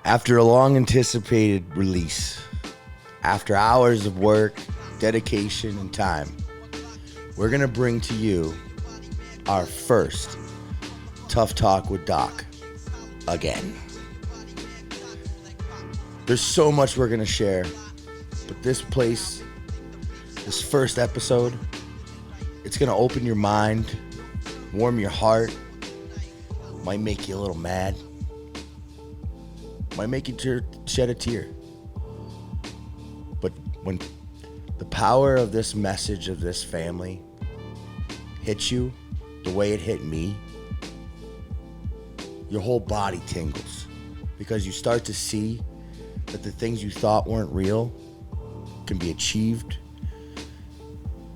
After a long anticipated release, after hours of work, dedication, and time, we're going to bring to you our first Tuff Talk with Doc again. There's so much we're going to share, but this first episode, it's going to open your mind, warm your heart, might make you a little mad, might make you shed a tear. But when the power of this message of this family hits you the way it hit me, your whole body tingles because you start to see that the things you thought weren't real can be achieved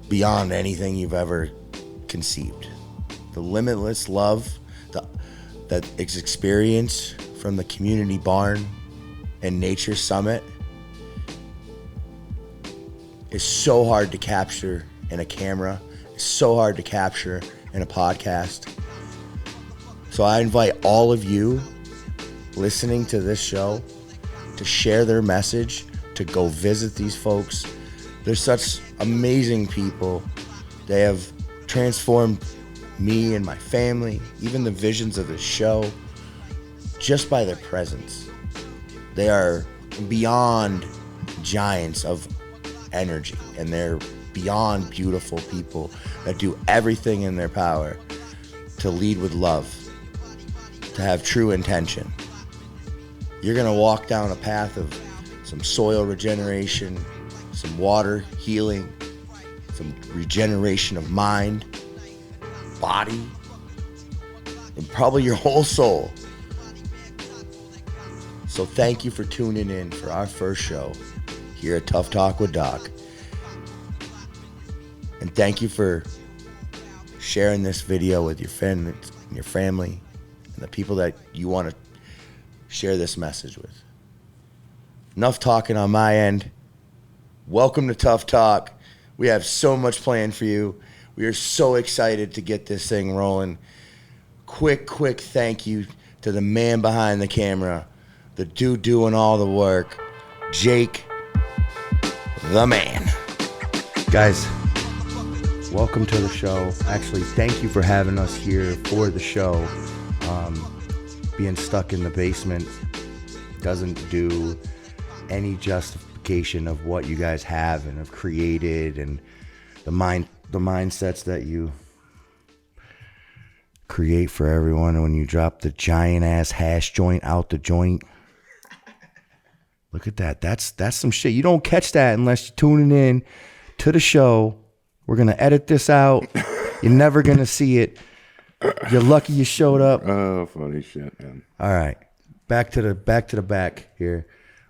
beyond anything you've ever conceived. The limitless love that is experienced from the community barn and nature summit is so hard to capture in a camera. It's so hard to capture in a podcast. So I invite all of you listening to this show to share their message, to go visit these folks. They're such amazing people. They have transformed me and my family, even the visions of the show, just by their presence. They are beyond giants of energy, and they're beyond beautiful people that do everything in their power to lead with love, to have true intention. You're gonna walk down a path of some soil regeneration, some water healing, some regeneration of mind, body, and probably your whole soul. So thank you for tuning in for our first show here at Tuff Talk with Doc. And thank you for sharing this video with your friends and your family and the people that you want to share this message with. Enough talking on my end. Welcome to Tuff Talk. We have so much planned for you. We are so excited to get this thing rolling. Quick thank you to the man behind the camera, the dude doing all the work, Jake, the man. Guys, welcome to the show. Actually, thank you for having us here for the show. Being stuck in the basement doesn't do any justification of what you guys have and have created, and the mindsets that you create for everyone when you drop the giant ass hash joint out the joint. Look at that. That's some shit. You don't catch that unless you're tuning in to the show. We're going to edit this out. You're never going to see it. You're lucky you showed up. Oh, funny shit, man. All right. Back to the back here.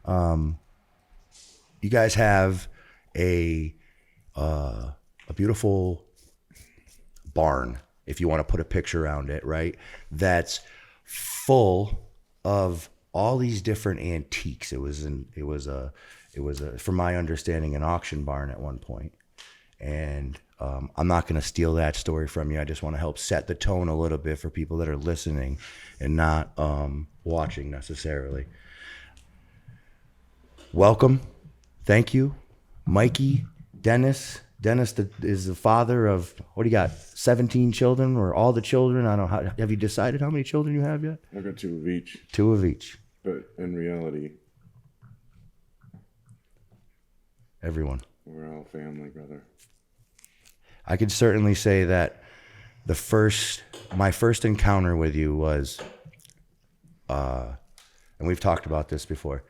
You guys have a beautiful barn, if you want to put a picture around it, right? That's full of all these different antiques. It was from my understanding, an auction barn at one point. And I'm not going to steal that story from you. I just want to help set the tone a little bit for people that are listening and not watching necessarily. Welcome. Thank you. Mikey, Dennis. Dennis is the father of, what do you got, 17 children, or all the children? I don't know. Have you decided how many children you have yet? I got 2 of each. 2 of each. But in reality, everyone. We're all family, brother. I could certainly say that my first encounter with you was, and we've talked about this before,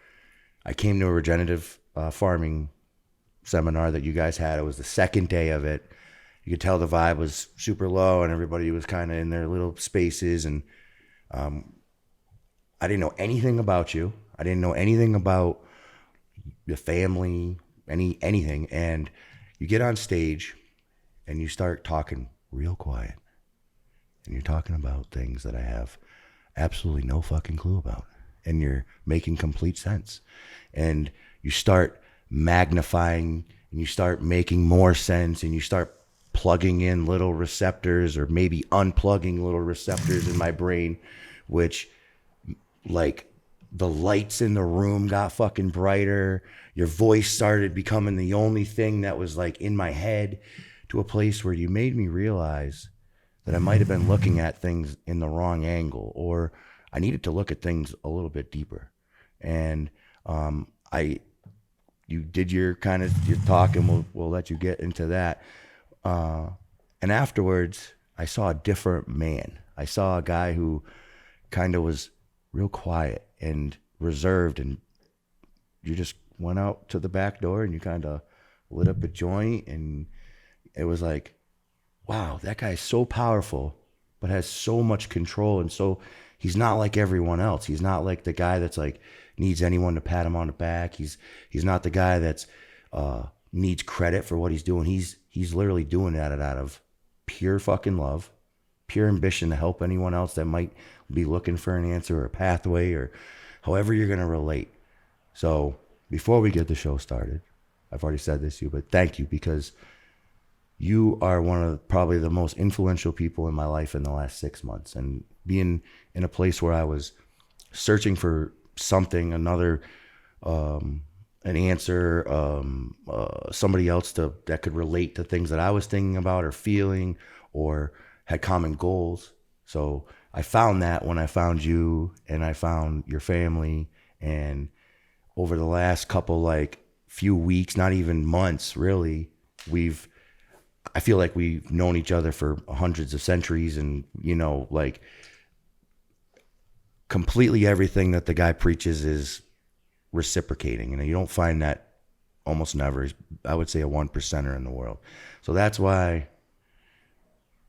I came to a regenerative farming seminar that you guys had. It was the second day of it. You could tell the vibe was super low and everybody was kind of in their little spaces. And I didn't know anything about you. I didn't know anything about the family, anything. And you get on stage and you start talking real quiet. And you're talking about things that I have absolutely no fucking clue about. And you're making complete sense. And you start magnifying and you start making more sense, and you start plugging in little receptors, or maybe unplugging little receptors in my brain, which like the lights in the room got fucking brighter. Your voice started becoming the only thing that was like in my head, to a place where you made me realize that I might have been looking at things in the wrong angle, or I needed to look at things a little bit deeper. And you did your kind of your talk, and we'll let you get into that. And afterwards, I saw a different man. I saw a guy who kind of was real quiet and reserved, and you just went out to the back door and you kind of lit up a joint, and it was like, wow, that guy's so powerful, but has so much control. And so he's not like everyone else. He's not like the guy that's like needs anyone to pat him on the back. He's not the guy that's needs credit for what he's doing. He's literally doing that out of pure fucking love, pure ambition to help anyone else that might be looking for an answer or a pathway or however you're going to relate. So before we get the show started, I've already said this to you, but thank you, because you are one of probably the most influential people in my life in the last 6 months. And being in a place where I was searching for something, another, an answer, somebody else that could relate to things that I was thinking about or feeling or had common goals. So I found that when I found you, and I found your family. And over the last couple, like few weeks, not even months, really, I feel like we've known each other for hundreds of centuries, and, like completely everything that the guy preaches is reciprocating. And you don't find that almost never. I would say a 1%er in the world. So that's why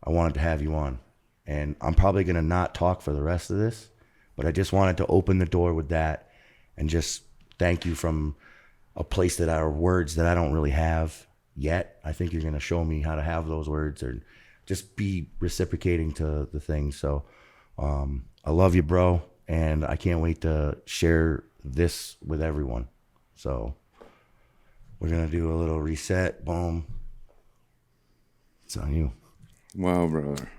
I wanted to have you on. And I'm probably going to not talk for the rest of this, but I just wanted to open the door with that and just thank you from a place that are words that I don't really have yet. I think you're going to show me how to have those words, or just be reciprocating to the things. So I love you, bro, and I can't wait to share this with everyone. So we're going to do a little reset. Boom. It's on you. Wow, brother.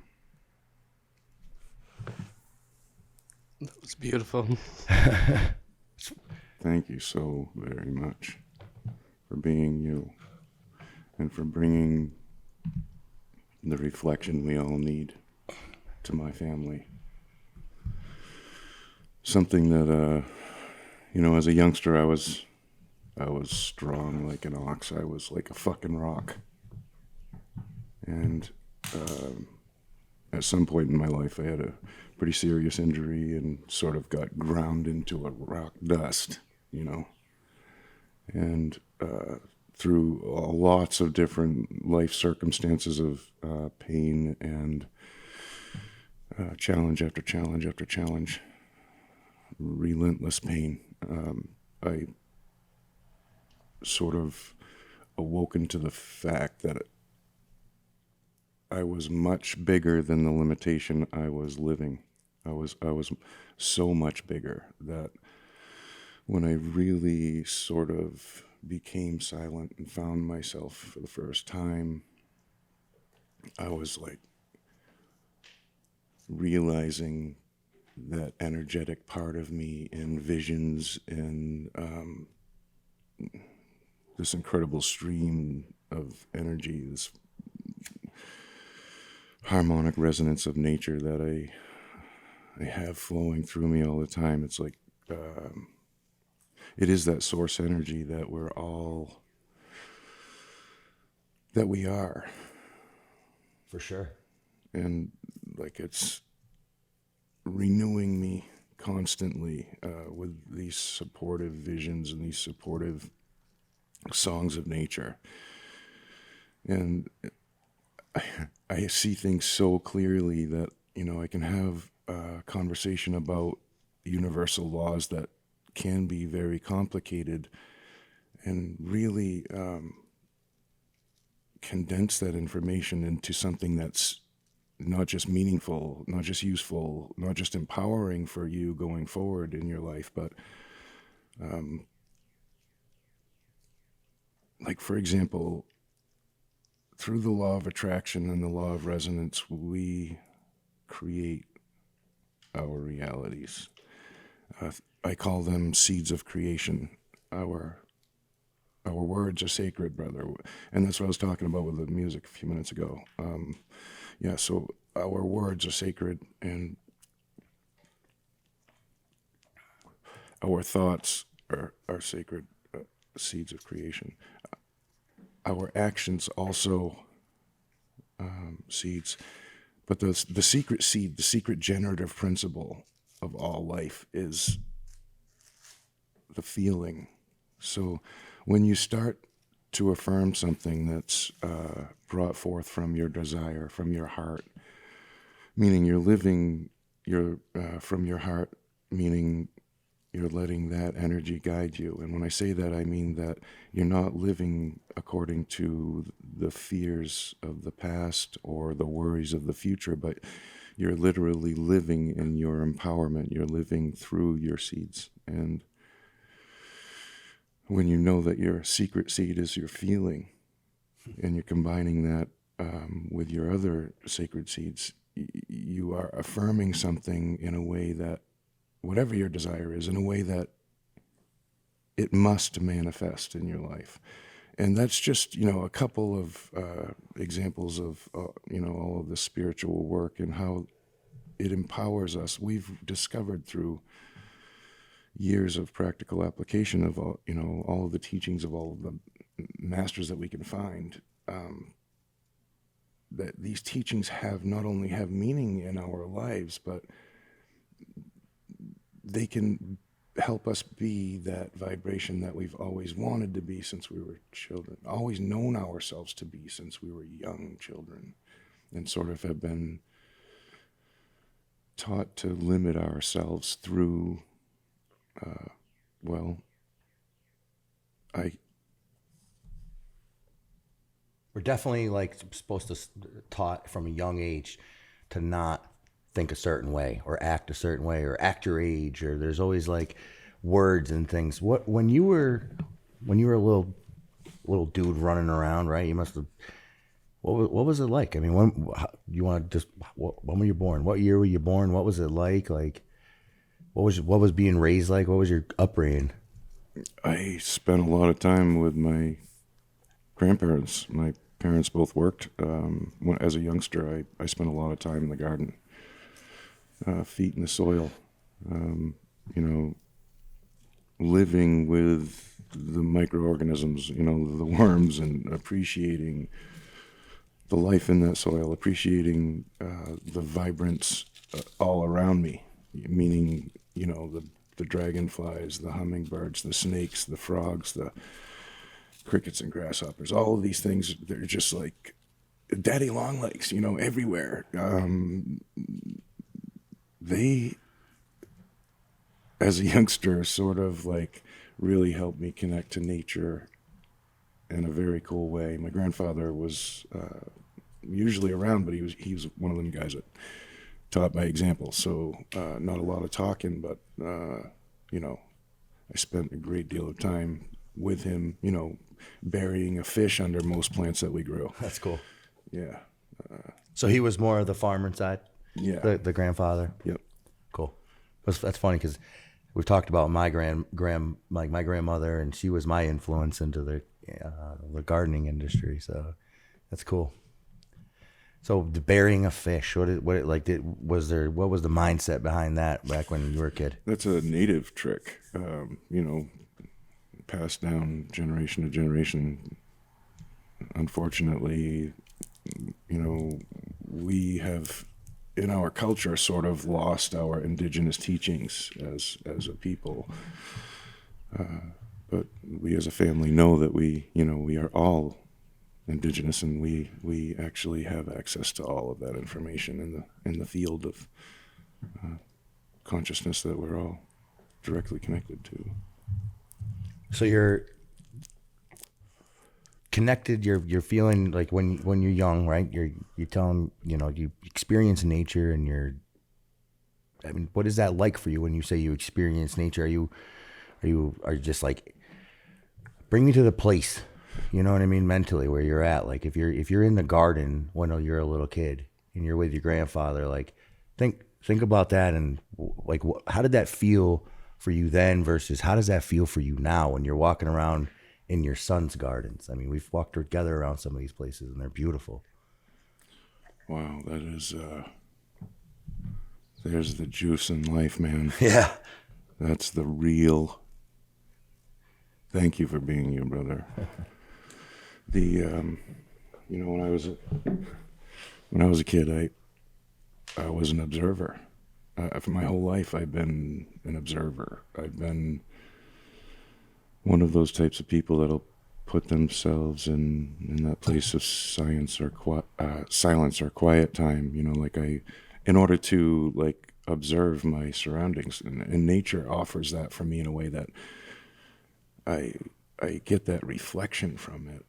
That was beautiful. Thank you so very much for being you, and for bringing the reflection we all need to my family. Something that, as a youngster, I was strong like an ox. I was like a fucking rock. And at some point in my life, I had a pretty serious injury and sort of got ground into a rock dust, And through lots of different life circumstances of pain and challenge after challenge after challenge, relentless pain, I sort of awoken to the fact that I was much bigger than the limitation I was living. I was so much bigger that when I really sort of became silent and found myself for the first time, I was like realizing that energetic part of me in visions and this incredible stream of energy, this harmonic resonance of nature that I have flowing through me all the time. It's like it is that source energy that we are. For sure. And like it's renewing me constantly with these supportive visions and these supportive songs of nature. And I see things so clearly that, I can have a conversation about universal laws that can be very complicated, and really condense that information into something that's not just meaningful, not just useful, not just empowering for you going forward in your life, but like, for example, through the law of attraction and the law of resonance, we create our realities. I call them seeds of creation. Our words are sacred, brother, and that's what I was talking about with the music a few minutes ago. So our words are sacred, and our thoughts are sacred seeds of creation. Our actions also seeds, but the secret seed, the secret generative principle of all life is the feeling. So when you start to affirm something that's brought forth from your desire, from your heart, meaning you're living from your heart, meaning you're letting that energy guide you. And when I say that, I mean that you're not living according to the fears of the past or the worries of the future, but you're literally living in your empowerment. You're living through your seeds. And when you know that your secret seed is your feeling, and you're combining that with your other sacred seeds, you are affirming something in a way that, whatever your desire is, in a way that it must manifest in your life. And that's just, a couple of examples of, all of the spiritual work and how it empowers us. We've discovered through years of practical application of all of the teachings of all of the masters that we can find, that these teachings not only have meaning in our lives, but they can help us be that vibration that we've always wanted to be since we were children, always known ourselves to be since we were young children, and sort of have been taught to limit ourselves through we're definitely supposed to taught from a young age to not think a certain way or act a certain way or act your age, or there's always words and things. When you were a little dude running around, right? You must have. What was it like? I mean, when were you born? What year were you born? What was it like? What was being raised like? What was your upbringing? I spent a lot of time with my grandparents. My parents both worked. As a youngster, I spent a lot of time in the garden, feet in the soil, living with the microorganisms, the worms, and appreciating the life in that soil, appreciating the vibrance all around me, meaning, the dragonflies, the hummingbirds, the snakes, the frogs, the crickets and grasshoppers, all of these things, they're just like daddy long legs, everywhere. They, as a youngster, sort of really helped me connect to nature in a very cool way. My grandfather was usually around, but he was one of them guys that taught by example. So not a lot of talking, but I spent a great deal of time with him, burying a fish under most plants that we grew. That's cool. Yeah. So he was more of the farmer side? Yeah. The grandfather? Yep. Cool. That's funny because we've talked about my my grandmother, and she was my influence into the gardening industry. So that's cool. So the burying a fish, what was the mindset behind that back when you were a kid? That's a native trick, passed down generation to generation. Unfortunately, we have in our culture sort of lost our indigenous teachings as a people. But we as a family know that we are all indigenous, and we actually have access to all of that information in the field of consciousness that we're all directly connected to. So you're connected. You're feeling like when you're young, right? You're telling you experience nature, and what is that like for you when you say you experience nature? Are you just bring me to the place? You know what I mean? Mentally, where you're at. If you're in the garden when you're a little kid and you're with your grandfather, think about that, and how did that feel for you then versus how does that feel for you now when you're walking around in your son's gardens? I mean, we've walked together around some of these places and they're beautiful. Wow, that is, there's the juice in life, man. Yeah. That's the real. Thank you for being you, brother. When I was a kid, I was an observer. For my whole life, I've been an observer. I've been one of those types of people that'll put themselves in that place of silence or quiet time. In order to observe my surroundings, and nature offers that for me in a way that I get that reflection from it.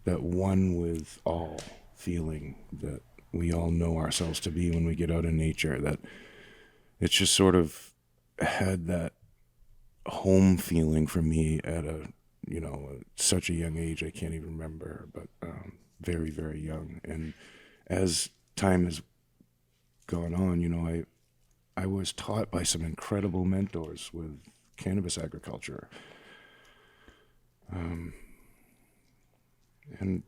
That one with all feeling that we all know ourselves to be when we get out in nature, that it's just sort of had that home feeling for me at such a young age. I can't even remember, but very, very young. And as time has gone on, I was taught by some incredible mentors with cannabis agriculture. And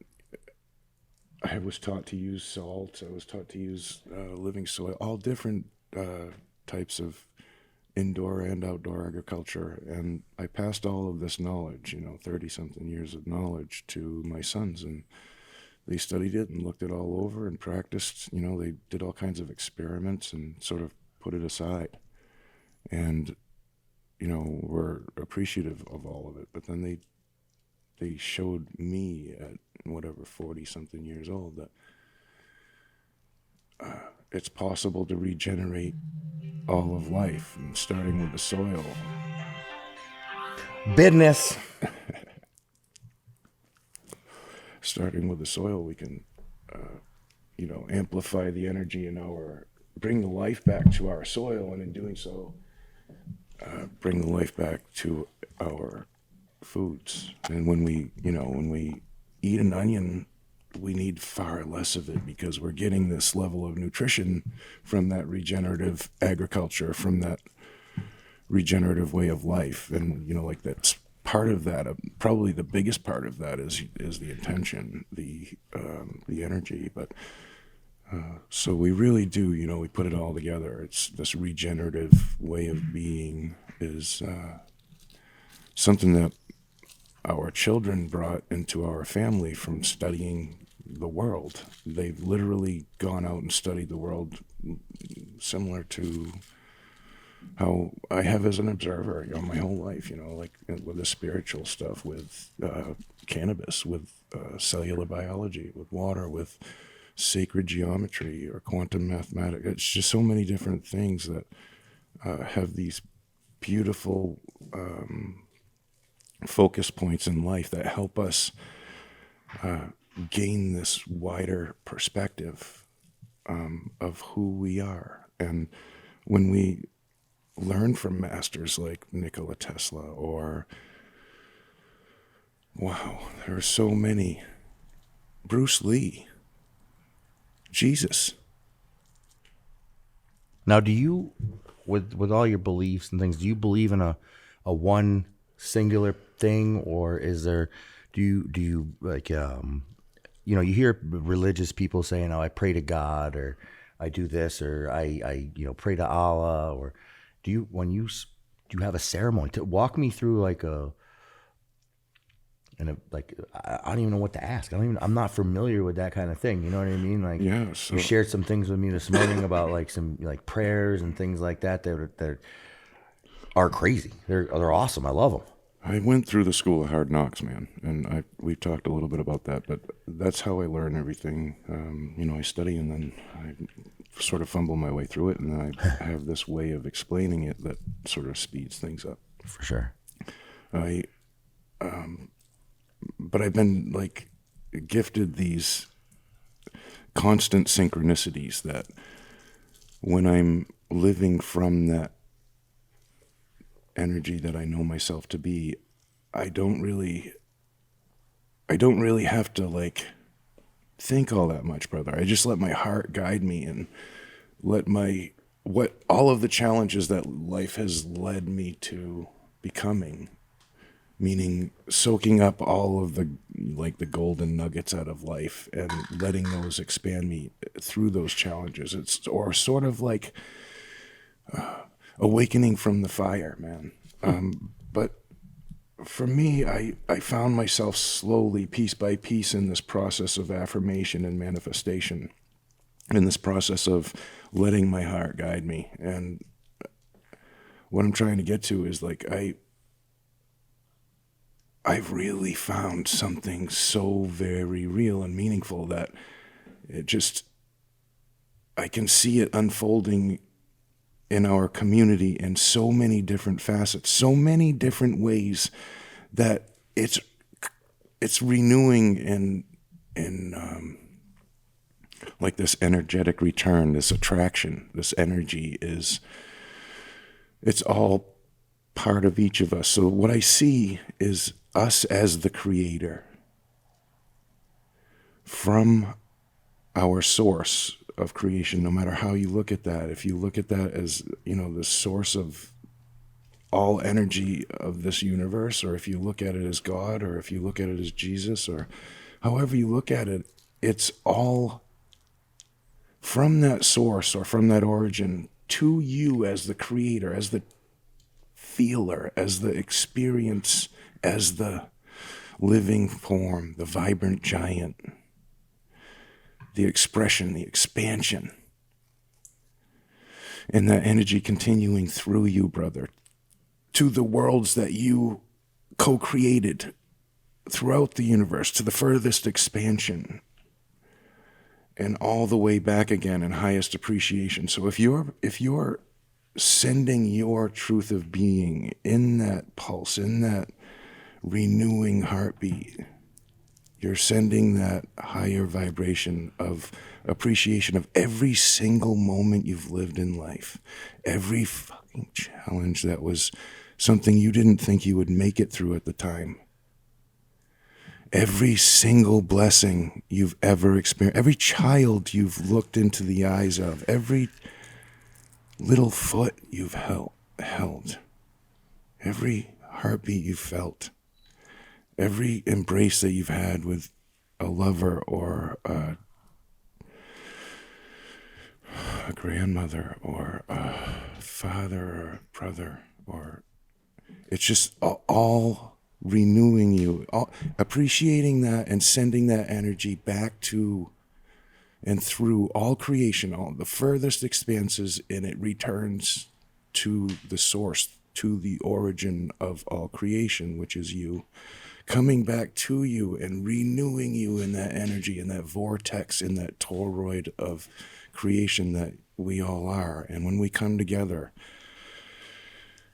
I was taught to use salt. I was taught to use living soil, all different types of indoor and outdoor agriculture. And I passed all of this knowledge, 30-something years of knowledge to my sons. And they studied it and looked it all over and practiced. They did all kinds of experiments and sort of put it aside. And, were appreciative of all of it. But then they showed me at whatever 40-something years old that it's possible to regenerate all of life, and starting with the soil. Business. Starting with the soil, we can, amplify the energy bring the life back to our soil, and in doing so, bring the life back to our foods. And when we eat an onion, we need far less of it because we're getting this level of nutrition from that regenerative agriculture, from that regenerative way of life. And, that's part of that. Probably the biggest part of that is the intention, the energy. But so we really do, we put it all together. It's this regenerative way of being is something that our children brought into our family from studying the world. They've literally gone out and studied the world, similar to how I have as an observer, my whole life, with the spiritual stuff, with cannabis, with cellular biology, with water, with sacred geometry or quantum mathematics. It's just so many different things that have these beautiful focus points in life that help us gain this wider perspective of who we are. And when we learn from masters like Nikola Tesla, or there are so many, Bruce Lee, Jesus. Now, do you, with all your beliefs and things, do you believe in a one singular thing, or is there, do you you hear religious people saying, oh, I pray to God, or I do this, or I pray to Allah, or do you have a ceremony? To walk me through I don't even know what to ask. I'm not familiar with that kind of thing. You know what I mean? Yeah. So you shared some things with me this morning about some prayers and things like that that are crazy. They're awesome. I love them. I went through the school of hard knocks, man, and we've talked a little bit about that, but that's how I learn everything. I study and then I sort of fumble my way through it, and then I have this way of explaining it that sort of speeds things up. For sure. But I've been gifted these constant synchronicities that when I'm living from that energy that I know myself to be, I don't really have to think all that much, brother. I just let my heart guide me and let my what all of the challenges that life has led me to becoming, meaning soaking up all of the golden nuggets out of life and letting those expand me through those challenges. It's or sort of like awakening from the fire, man. But for me, I found myself slowly, piece by piece, in this process of affirmation and manifestation, in this process of letting my heart guide me. And what I'm trying to get to is like, I've really found something so very real and meaningful that I can see it unfolding in our community in so many different facets, so many different ways, that it's renewing in like this energetic return, this attraction, this energy it's all part of each of us. So what I see is us as the creator from our source of creation, no matter how you look at that. If you look at that as, the source of all energy of this universe, or if you look at it as God, or if you look at it as Jesus, or however you look at it, it's all from that source or from that origin to you as the creator, as the feeler, as the experience, as the living form, the vibrant giant, the expression, the expansion, and that energy continuing through you, brother, to the worlds that you co-created throughout the universe, to the furthest expansion, and all the way back again in highest appreciation. So if you're sending your truth of being in that pulse, in that renewing heartbeat, you're sending that higher vibration of appreciation of every single moment you've lived in life, every fucking challenge that was something you didn't think you would make it through at the time, every single blessing you've ever experienced, every child you've looked into the eyes of, every little foot you've held, every heartbeat you've felt, every embrace that you've had with a lover or a grandmother or a father or a brother, or it's just all renewing you, all appreciating that and sending that energy back to and through all creation, all the furthest expanses, and it returns to the source, to the origin of all creation, which is you, coming back to you and renewing you in that energy, in that vortex, in that toroid of creation that we all are. And when we come together,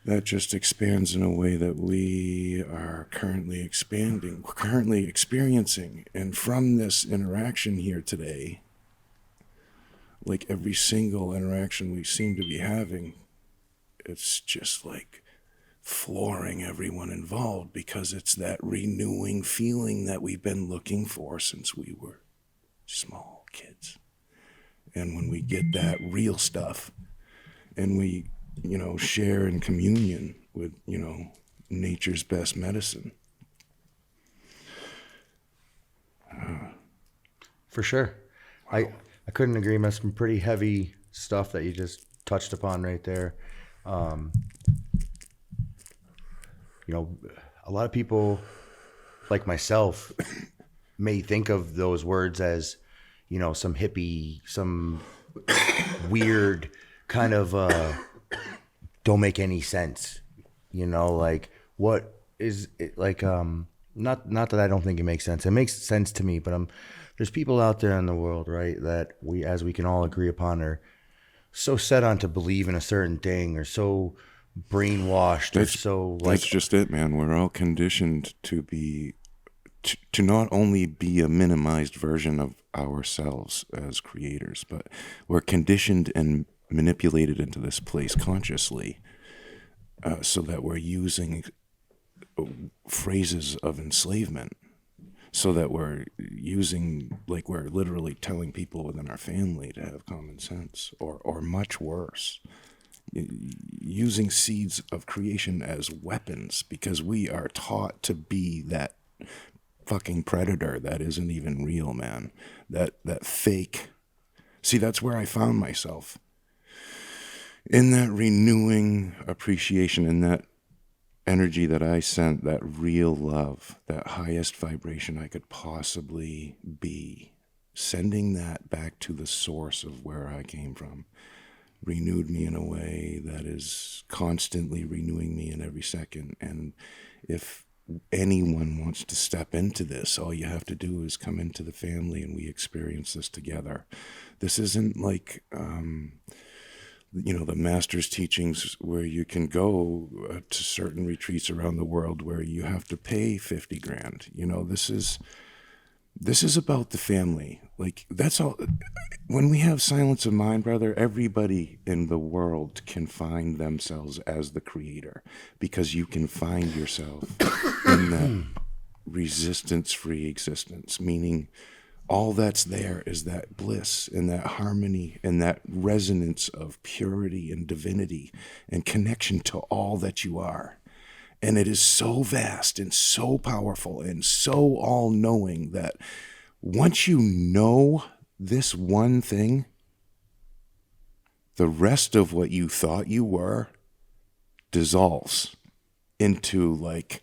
that just expands in a way that we are currently experiencing. And from this interaction here today, like every single interaction we seem to be having, it's just like flooring everyone involved, because it's that renewing feeling that we've been looking for since we were small kids. And when we get that real stuff and we, share in communion with, nature's best medicine. For sure. Wow. I couldn't agree more. Some pretty heavy stuff that you just touched upon right there. A lot of people like myself may think of those words as, some hippie, some weird kind of don't make any sense. Like what is it like? Not that I don't think it makes sense. It makes sense to me, but there's people out there in the world, right, that as we can all agree upon, are so set on to believe in a certain thing, or so brainwashed, that's just it, man. We're all conditioned to be to not only be a minimized version of ourselves as creators, but we're conditioned and manipulated into this place consciously, so that we're using phrases of enslavement, so that we're using, like, we're literally telling people within our family to have common sense, or much worse, using seeds of creation as weapons, because we are taught to be that fucking predator that isn't even real, man. That fake. See, that's where I found myself. In that renewing appreciation, in that energy that I sent, that real love, that highest vibration I could possibly be, sending that back to the source of where I came from, renewed me in a way that is constantly renewing me in every second. And if anyone wants to step into this, all you have to do is come into the family and we experience this together. This isn't like, the master's teachings where you can go to certain retreats around the world where you have to pay 50 grand. This is about the family. Like, that's all. When we have silence of mind, brother, everybody in the world can find themselves as the creator, because you can find yourself in that resistance-free existence, meaning all that's there is that bliss and that harmony and that resonance of purity and divinity and connection to all that you are. And it is so vast and so powerful and so all-knowing that once you know this one thing, the rest of what you thought you were dissolves into, like,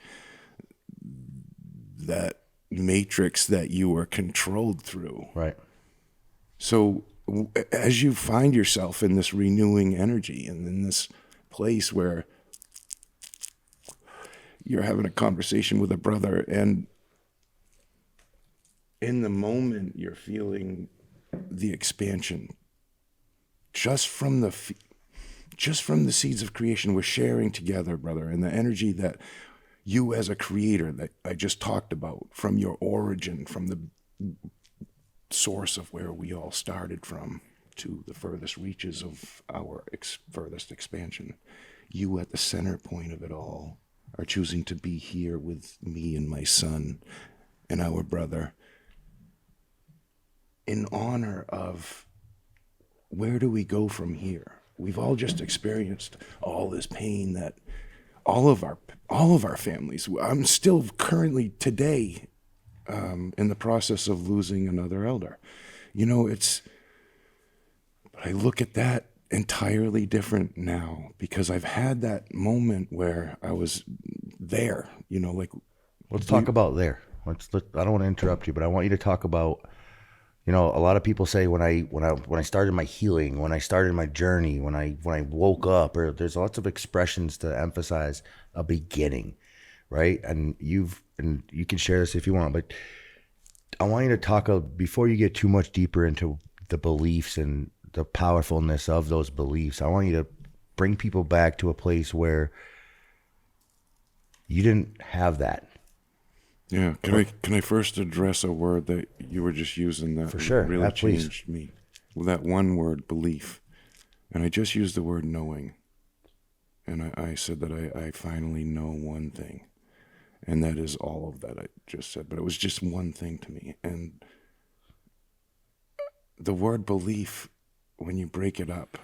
that matrix that you were controlled through. Right. So as you find yourself in this renewing energy and in this place where you're having a conversation with a brother, and in the moment you're feeling the expansion just from the seeds of creation we're sharing together, brother, and the energy that you as a creator that I just talked about, from your origin, from the source of where we all started from to the furthest reaches of our furthest expansion. You at the center point of it all are choosing to be here with me and my son and our brother in honor of where do we go from here? We've all just experienced all this pain that all of our families. I'm still currently today in the process of losing another elder. But I look at that entirely different now, because I've had that moment where I was there. Let's talk about there. I don't want to interrupt you, but I want you to talk about. A lot of people say when I started my healing, when I started my journey, when I woke up, or there's lots of expressions to emphasize a beginning, right? And you can share this if you want, but I want you to talk before you get too much deeper into the beliefs and the powerfulness of those beliefs. I want you to bring people back to a place where you didn't have that. Yeah, can I first address a word that you were just using that For sure. really Please. changed me? Well, that one word, belief. And I just used the word knowing. And I said that I finally know one thing. And that is all of that I just said. But it was just one thing to me. And the word belief, when you break it up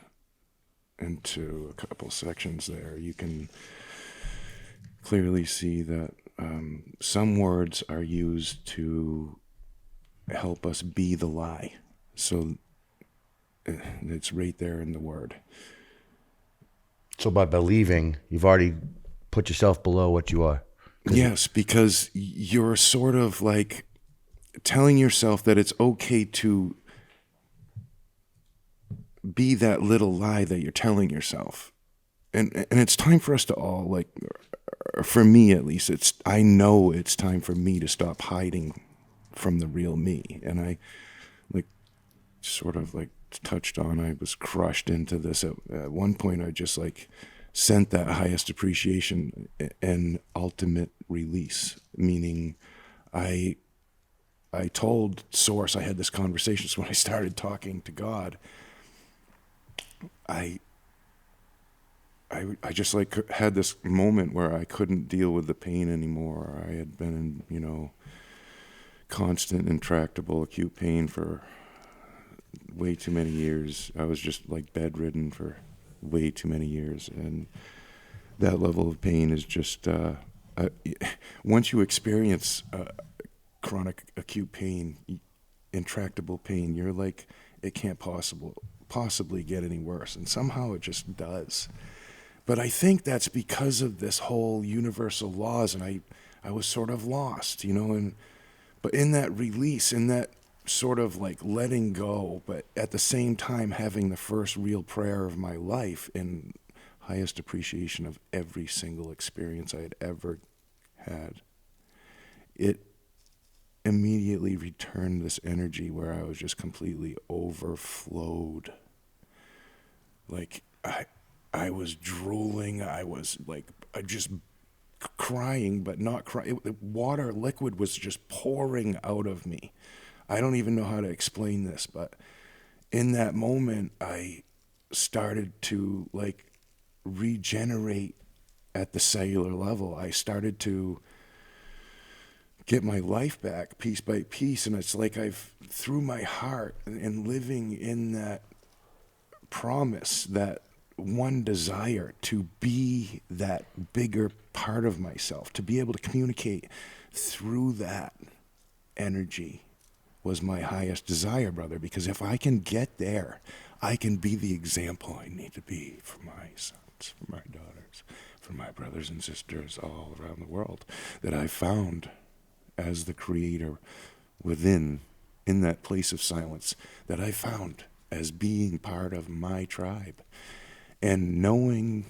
into a couple sections there, you can clearly see that some words are used to help us be the lie. So it's right there in the word. So by believing, you've already put yourself below what you are. Yes, because you're sort of like telling yourself that it's okay to be that little lie that you're telling yourself. And it's time for us to all, like, for me at least, I know it's time for me to stop hiding from the real me. And I, like, sort of like touched on, I was crushed into this. At one point, I just, like, sent that highest appreciation and ultimate release, meaning I told Source, I had this conversation. So when I started talking to God, I just, like, had this moment where I couldn't deal with the pain anymore. I had been in, constant, intractable, acute pain for way too many years. I was just like bedridden for way too many years, and that level of pain is just once you experience chronic acute pain, intractable pain, you're like, it can't possibly get any worse, and somehow it just does. But I think that's because of this whole universal laws, and I was sort of lost, but in that release, in that sort of like letting go, but at the same time having the first real prayer of my life and highest appreciation of every single experience I had ever had, it immediately returned this energy where I was just completely overflowed. Like I was drooling, I was like, I just crying, but not crying. Water, liquid was just pouring out of me. I don't even know how to explain this, but in that moment, I started to like regenerate at the cellular level. I started to get my life back piece by piece, and it's like I've, through my heart and living in that promise, that one desire to be that bigger part of myself, to be able to communicate through that energy was my highest desire, brother, because if I can get there, I can be the example I need to be for my sons, for my daughters, for my brothers and sisters all around the world, that I found as the creator within, in that place of silence, that I found as being part of my tribe. And knowing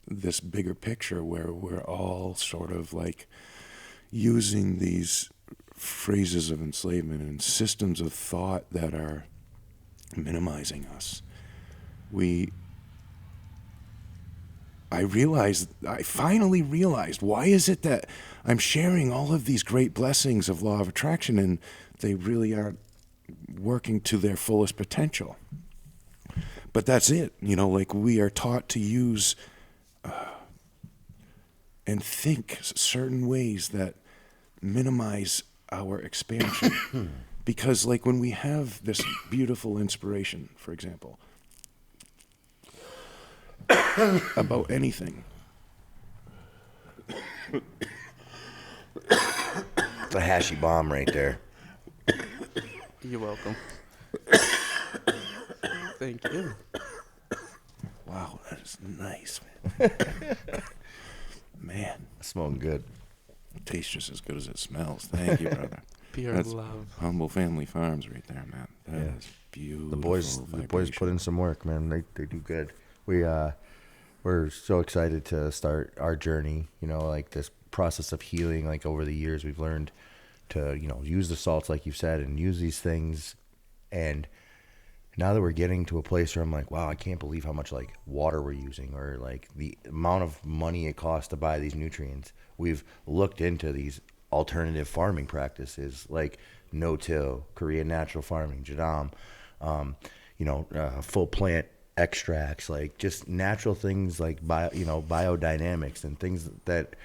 this bigger picture where we're all sort of like using these phrases of enslavement and systems of thought that are minimizing us, I finally realized, why is it that I'm sharing all of these great blessings of law of attraction and they really aren't working to their fullest potential? But that's it, like we are taught to use and think certain ways that minimize our expansion. Because like when we have this beautiful inspiration, for example, about anything. It's a hashy bomb right there. You're welcome. Thank you. Wow, that is nice, man. Man. Smelling good. It tastes just as good as it smells. Thank you, brother. Pure That's love. Humble Family Farms right there, man. That Yeah. is beautiful. The boys put in some work, man. They do good. We're so excited to start our journey, like this process of healing. Like over the years, we've learned to, use the salts, like you've said, and use these things. And now that we're getting to a place where I'm like, wow, I can't believe how much like water we're using, or like the amount of money it costs to buy these nutrients. We've looked into these alternative farming practices like no-till, Korean natural farming, jadam, full plant extracts, like just natural things like biodynamics and things that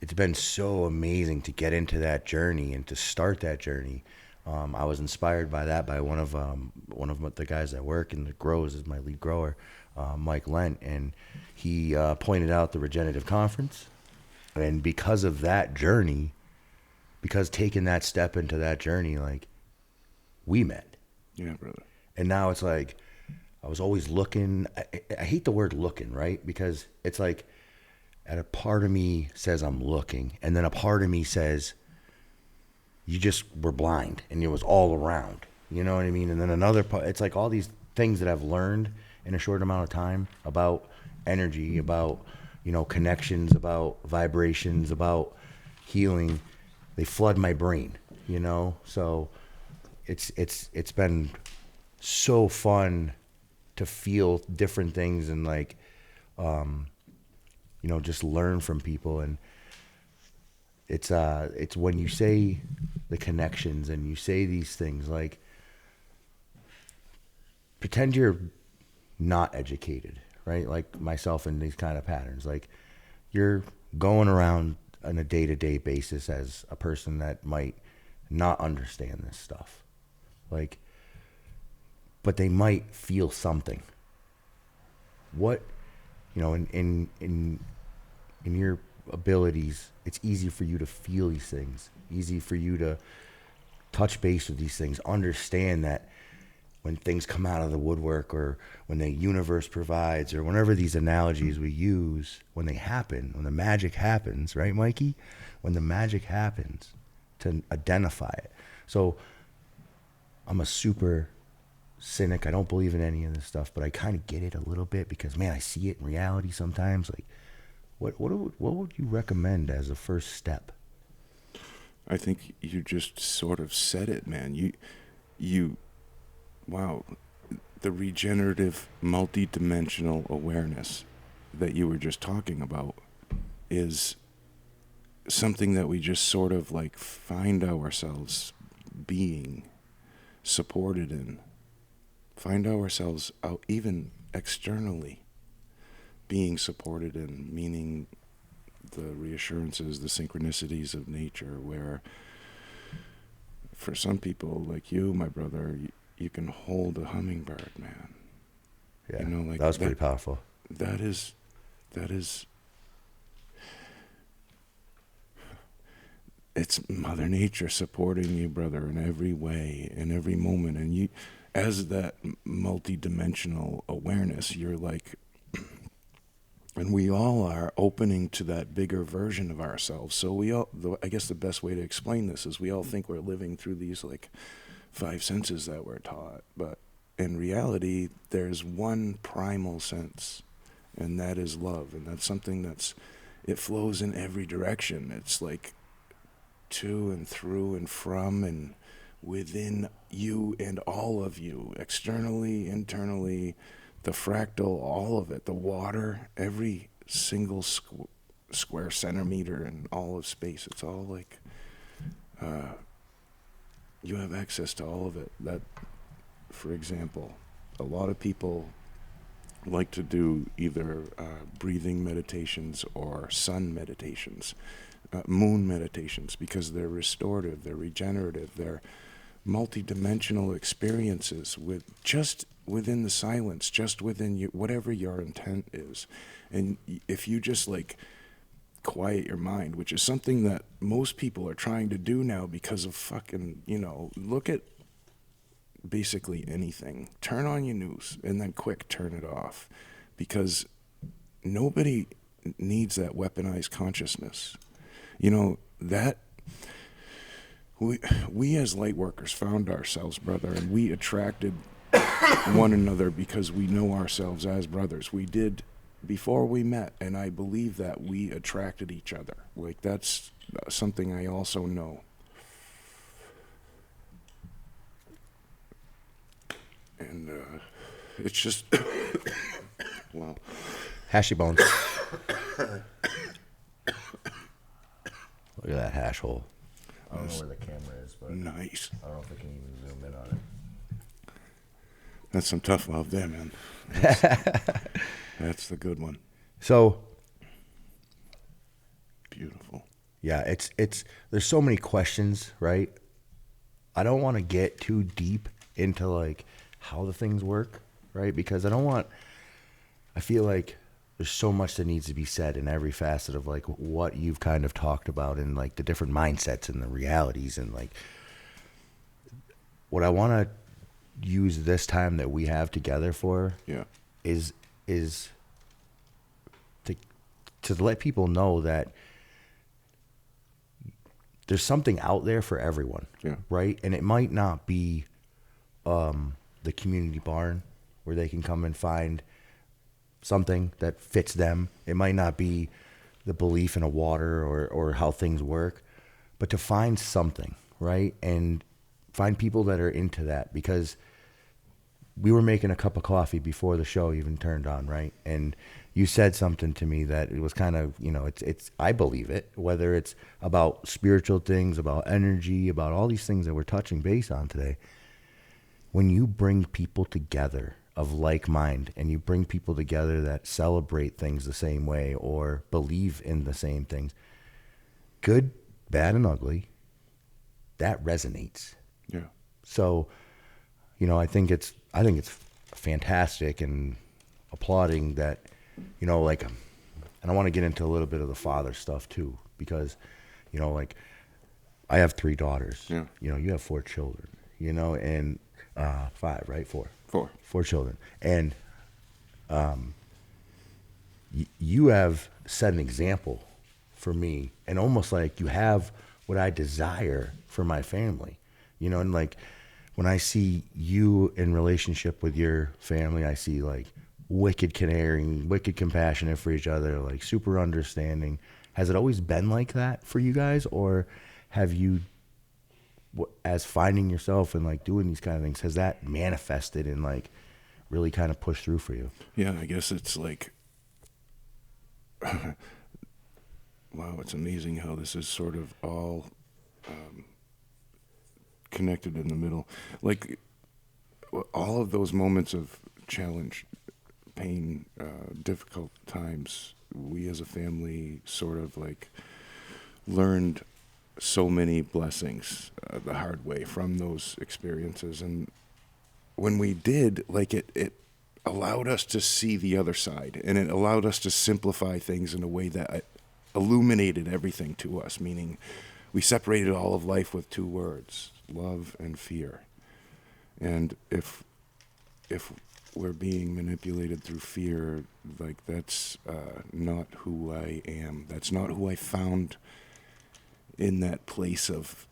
it's been so amazing to get into that journey and to start that journey. I was inspired by that by one of the guys that work and that grows is my lead grower, Mike Lent, and he pointed out the Regenerative Conference, and because of that journey, because taking that step into that journey, like we met. Yeah, brother. And now it's like I was always looking. I hate the word looking, right? Because it's like a part of me says I'm looking, and then a part of me says you just were blind and it was all around. You know what I mean? And then another part, it's like all these things that I've learned in a short amount of time about energy, about, connections, about vibrations, about healing. They flood my brain, So it's been so fun to feel different things and like, just learn from people. And it's when you say the connections and you say these things, like pretend you're not educated, right? Like myself in these kind of patterns, like you're going around on a day-to-day basis as a person that might not understand this stuff. Like, but they might feel something. What, you know, in your abilities, it's easy for you to feel these things, easy for you to touch base with these things, understand that when things come out of the woodwork, or when the universe provides, or whenever these analogies we use, when they happen, when the magic happens, right, Mikey? When the magic happens, to identify it. So I'm a super cynic. I don't believe in any of this stuff, but I kind of get it a little bit because, man, I see it in reality sometimes. Like, what would you recommend as a first step? I think you just sort of said it, man. Wow, the regenerative, multidimensional awareness that you were just talking about is something that we just sort of like find ourselves being supported in, find ourselves out even externally being supported in, meaning the reassurances, the synchronicities of nature, where for some people like you, my brother, you can hold a hummingbird, man. Yeah, you know, like that was pretty powerful. That is, it's Mother Nature supporting you, brother, in every way, in every moment. And you, as that multidimensional awareness, you're like, and we all are opening to that bigger version of ourselves. So we all, I guess the best way to explain this is we all think we're living through these like 5 senses that we're taught, but in reality, there's one primal sense, and that is love. And that's something it flows in every direction. It's like to and through and from and within you and all of you, externally, internally, the fractal, all of it, the water, every single square centimeter in all of space. It's all like, you have access to all of it. That, for example, a lot of people like to do either breathing meditations or sun meditations, moon meditations, because they're restorative, they're regenerative, they're multidimensional experiences just within the silence, just within whatever your intent is. And if you just like quiet your mind, which is something that most people are trying to do now because of fucking, look at basically anything. Turn on your news and then quick turn it off, because nobody needs that weaponized consciousness. That we as light workers found ourselves, brother, and we attracted one another because we know ourselves as brothers. We did before we met, and I believe that we attracted each other. Like, that's something I also know. And it's just, wow. Hashy bones. Look at that hash hole. I don't know where the camera is, but nice. I don't know if I can even zoom in on it. That's some tough love there, man. That's the good one. So beautiful. Yeah, it's there's so many questions, right? I don't want to get too deep into like how the things work, right? Because I feel like there's so much that needs to be said in every facet of like what you've kind of talked about, and like the different mindsets and the realities, and like what I want to use this time that we have together for is to let people know that there's something out there for everyone, right? And it might not be the community barn where they can come and find something that fits them. It might not be the belief in a water or how things work, but to find something, right? And find people that are into that, because we were making a cup of coffee before the show even turned on, right? And you said something to me that it was kind of, it's I believe it, whether it's about spiritual things, about energy, about all these things that we're touching base on today. When you bring people together of like mind, and you bring people together that celebrate things the same way or believe in the same things, good, bad, and ugly, that resonates. Yeah. So, you know, I think it's fantastic and applauding that, you know, like, and I want to get into a little bit of the father stuff too, because, you know, like, I have 3 daughters. Yeah. You know, you have 4 children, you know, and 5, right? 4. 4. 4 children. And you have set an example for me, and almost like you have what I desire for my family, you know, and like when I see you in relationship with your family, I see like wicked caring, wicked compassionate for each other, like super understanding. Has it always been like that for you guys, or have you, as finding yourself and like doing these kind of things, has that manifested and like really kind of pushed through for you? Yeah, I guess it's like, wow, it's amazing how this is sort of all connected in the middle. Like, all of those moments of challenge, pain, difficult times, we as a family sort of like learned so many blessings the hard way from those experiences. And when we did, like, it allowed us to see the other side, and it allowed us to simplify things in a way that illuminated everything to us, meaning we separated all of life with 2 words, love and fear. And if we're being manipulated through fear, like, that's not who I am. That's not who I found in that place of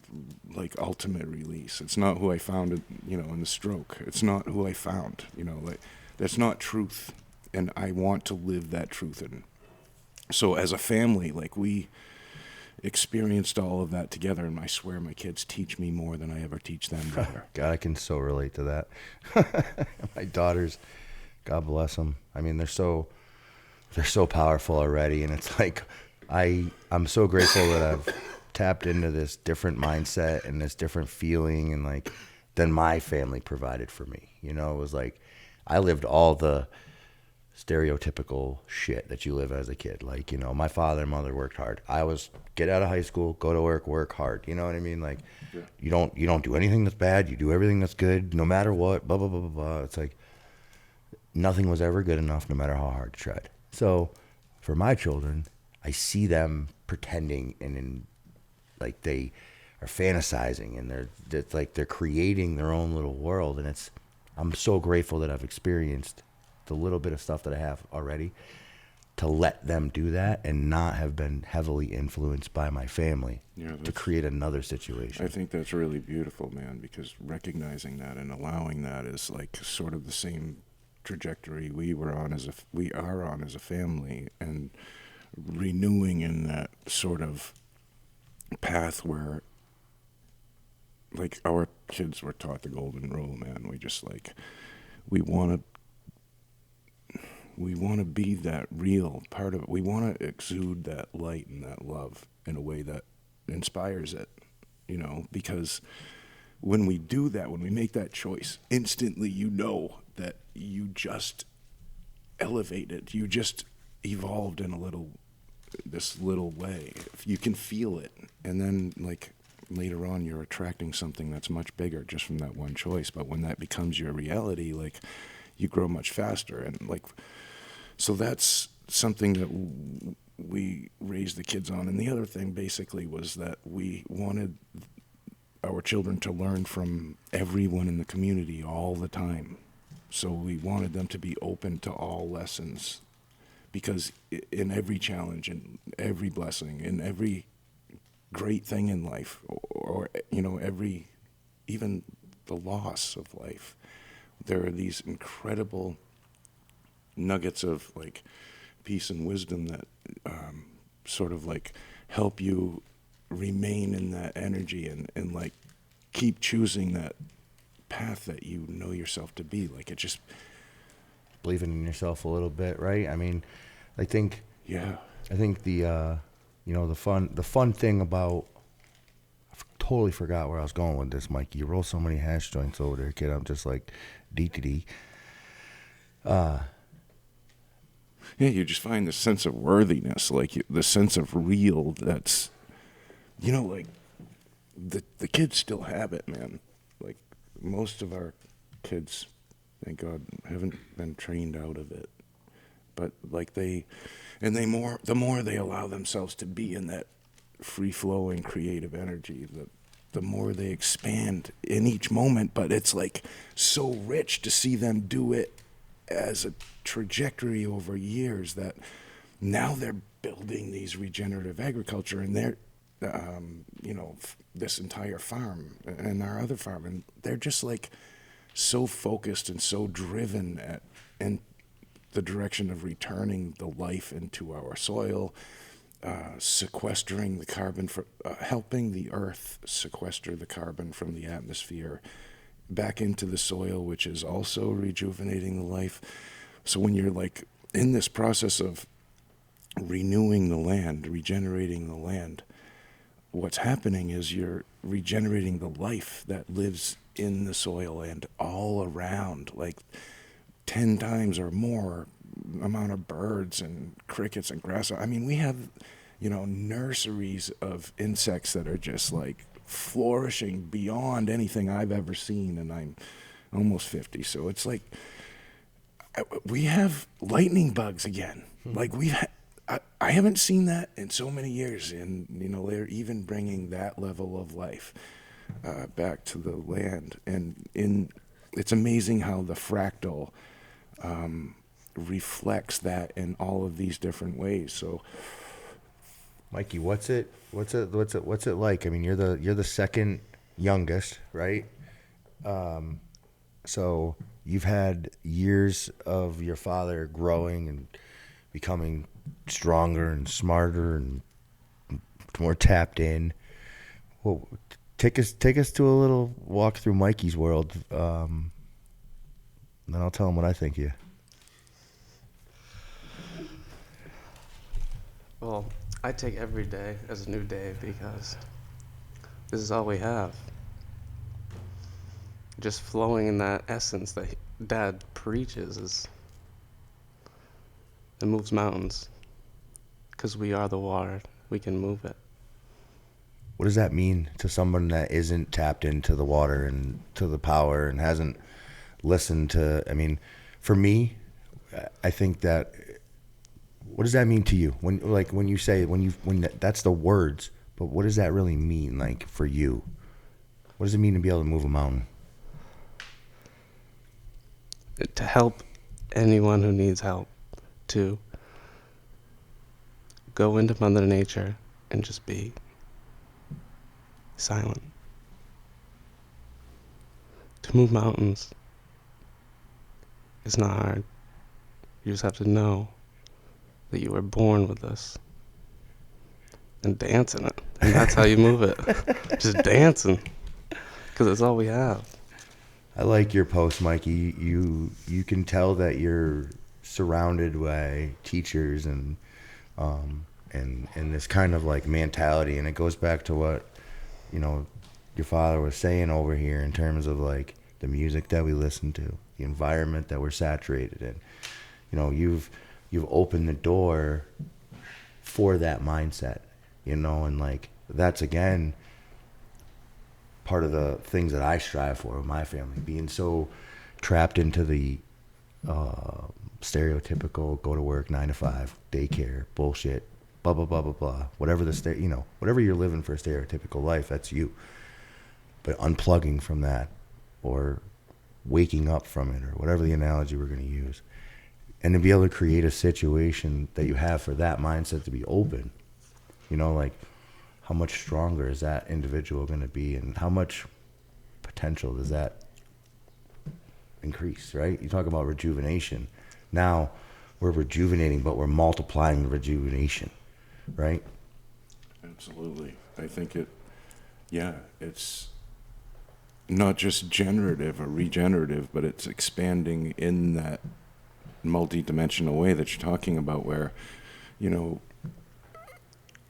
like ultimate release. It's not who I found, you know, in the stroke. It's not who I found, you know, like, that's not truth. And I want to live that truth. And so as a family, like, we experienced all of that together, and I swear my kids teach me more than I ever teach them better. God, I can so relate to that. My daughters, God bless them. I mean, they're so powerful already, and it's like I'm so grateful that I've tapped into this different mindset and this different feeling, and like than my family provided for me. You know, it was like I lived all the stereotypical shit that you live as a kid. Like, you know, my father and mother worked hard. I was get out of high school, go to work hard. You know what I mean? Like, yeah. You don't do anything that's bad. You do everything that's good, no matter what. Blah blah blah blah blah. It's like nothing was ever good enough, no matter how hard you tried. So, for my children, I see them pretending and like they are fantasizing, and they're creating their own little world, and I'm so grateful that I've experienced the little bit of stuff that I have already to let them do that and not have been heavily influenced by my family to create another situation. I think that's really beautiful, man, because recognizing that and allowing that is like sort of the same trajectory we are on as a family, and renewing in that sort of path where, like, our kids were taught the golden rule, man. We just like, we want to be that real part of it. We want to exude that light and that love in a way that inspires it, you know, because when we do that, when we make that choice, instantly you know that you just elevated, you just evolved in this little way. If you can feel it, and then like later on you're attracting something that's much bigger just from that one choice. But when that becomes your reality, like, you grow much faster. And like, so that's something that we raised the kids on. And the other thing basically was that we wanted our children to learn from everyone in the community all the time. So we wanted them to be open to all lessons, because in every challenge, in every blessing, in every great thing in life, or you know, even the loss of life, there are these incredible nuggets of like peace and wisdom that sort of like help you remain in that energy and like keep choosing that path that you know yourself to be. Like, it just believing in yourself a little bit, right? I mean, I think the you know, the fun thing about, I totally forgot where I was going with this, Mikey. You roll so many hash joints over there, kid. I'm just like DTD. Yeah, you just find the sense of worthiness, like the sense of real. That's, you know, like the kids still have it, man. Like most of our kids, thank God, haven't been trained out of it. But like the more they allow themselves to be in that free flowing creative energy, the more they expand in each moment. But it's like so rich to see them do it as a trajectory over years that now they're building these regenerative agriculture, and they're this entire farm and our other farm, and they're just like so focused and so driven in the direction of returning the life into our soil, sequestering the carbon, helping the earth sequester the carbon from the atmosphere back into the soil, which is also rejuvenating the life. So when you're like in this process of renewing the land, regenerating the land, what's happening is you're regenerating the life that lives in the soil and all around, like 10 times or more amount of birds and crickets and grass. I mean, we have, nurseries of insects that are just like flourishing beyond anything I've ever seen, and I'm almost 50, so it's like we have lightning bugs again. Like I haven't seen that in so many years, and they're even bringing that level of life back to the land, and it's amazing how the fractal reflects that in all of these different ways. So, Mikey, what's it like? I mean, you're the second youngest, right? So you've had years of your father growing and becoming stronger and smarter and more tapped in. Well, take us to a little walk through Mikey's world. Then I'll tell him what I think of you. Well, I take every day as a new day because this is all we have. Just flowing in that essence that Dad preaches it moves mountains. Because we are the water, we can move it. What does that mean to someone that isn't tapped into the water and to the power and hasn't listened to? I mean, for me, I think that. What does that mean to you when you say that's the words, but what does that really mean, like, for you? What does it mean to be able to move a mountain? To help anyone who needs help, to go into Mother Nature and just be silent. To move mountains is not hard. You just have to know that you were born with this and dance in it, and that's how you move it. Just dancing, because it's all we have. I like your post, Mikey. You can tell that you're surrounded by teachers and this kind of like mentality, and it goes back to what your father was saying over here in terms of like the music that we listen to, the environment that we're saturated in. You've opened the door for that mindset, and like that's again part of the things that I strive for with my family, being so trapped into the stereotypical go to work 9 to 5 daycare bullshit, blah blah blah blah blah, whatever whatever you're living for a stereotypical life, that's you. But unplugging from that, or waking up from it, or whatever the analogy we're going to use. And to be able to create a situation that you have for that mindset to be open, like how much stronger is that individual going to be, and how much potential does that increase, right? You talk about rejuvenation. Now we're rejuvenating, but we're multiplying the rejuvenation, right? Absolutely. I think it's not just generative or regenerative, but it's expanding in that multi-dimensional way that you're talking about, where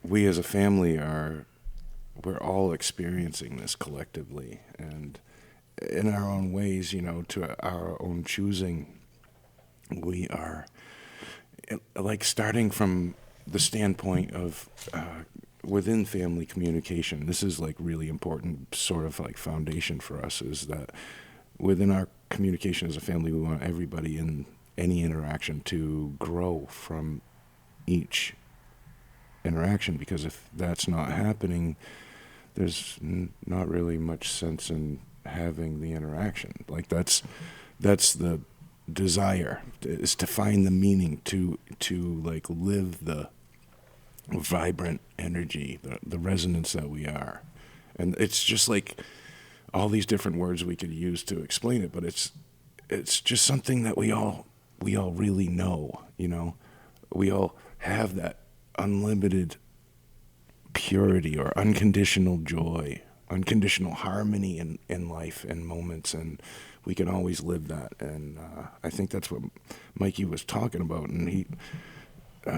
we as a family we're all experiencing this collectively, and in our own ways, to our own choosing. We are like starting from the standpoint of within family communication, this is like really important sort of like foundation for us, is that within our communication as a family, we want everybody in any interaction to grow from each interaction, because if that's not happening, there's not really much sense in having the interaction. Like that's the desire, is to find the meaning, to like live the vibrant energy, the resonance that we are. And it's just like all these different words we could use to explain it, but it's just something that we all really know, you know. We all have that unlimited purity or unconditional joy, unconditional harmony in life and moments, and we can always live that. And I think that's what Mikey was talking about, and he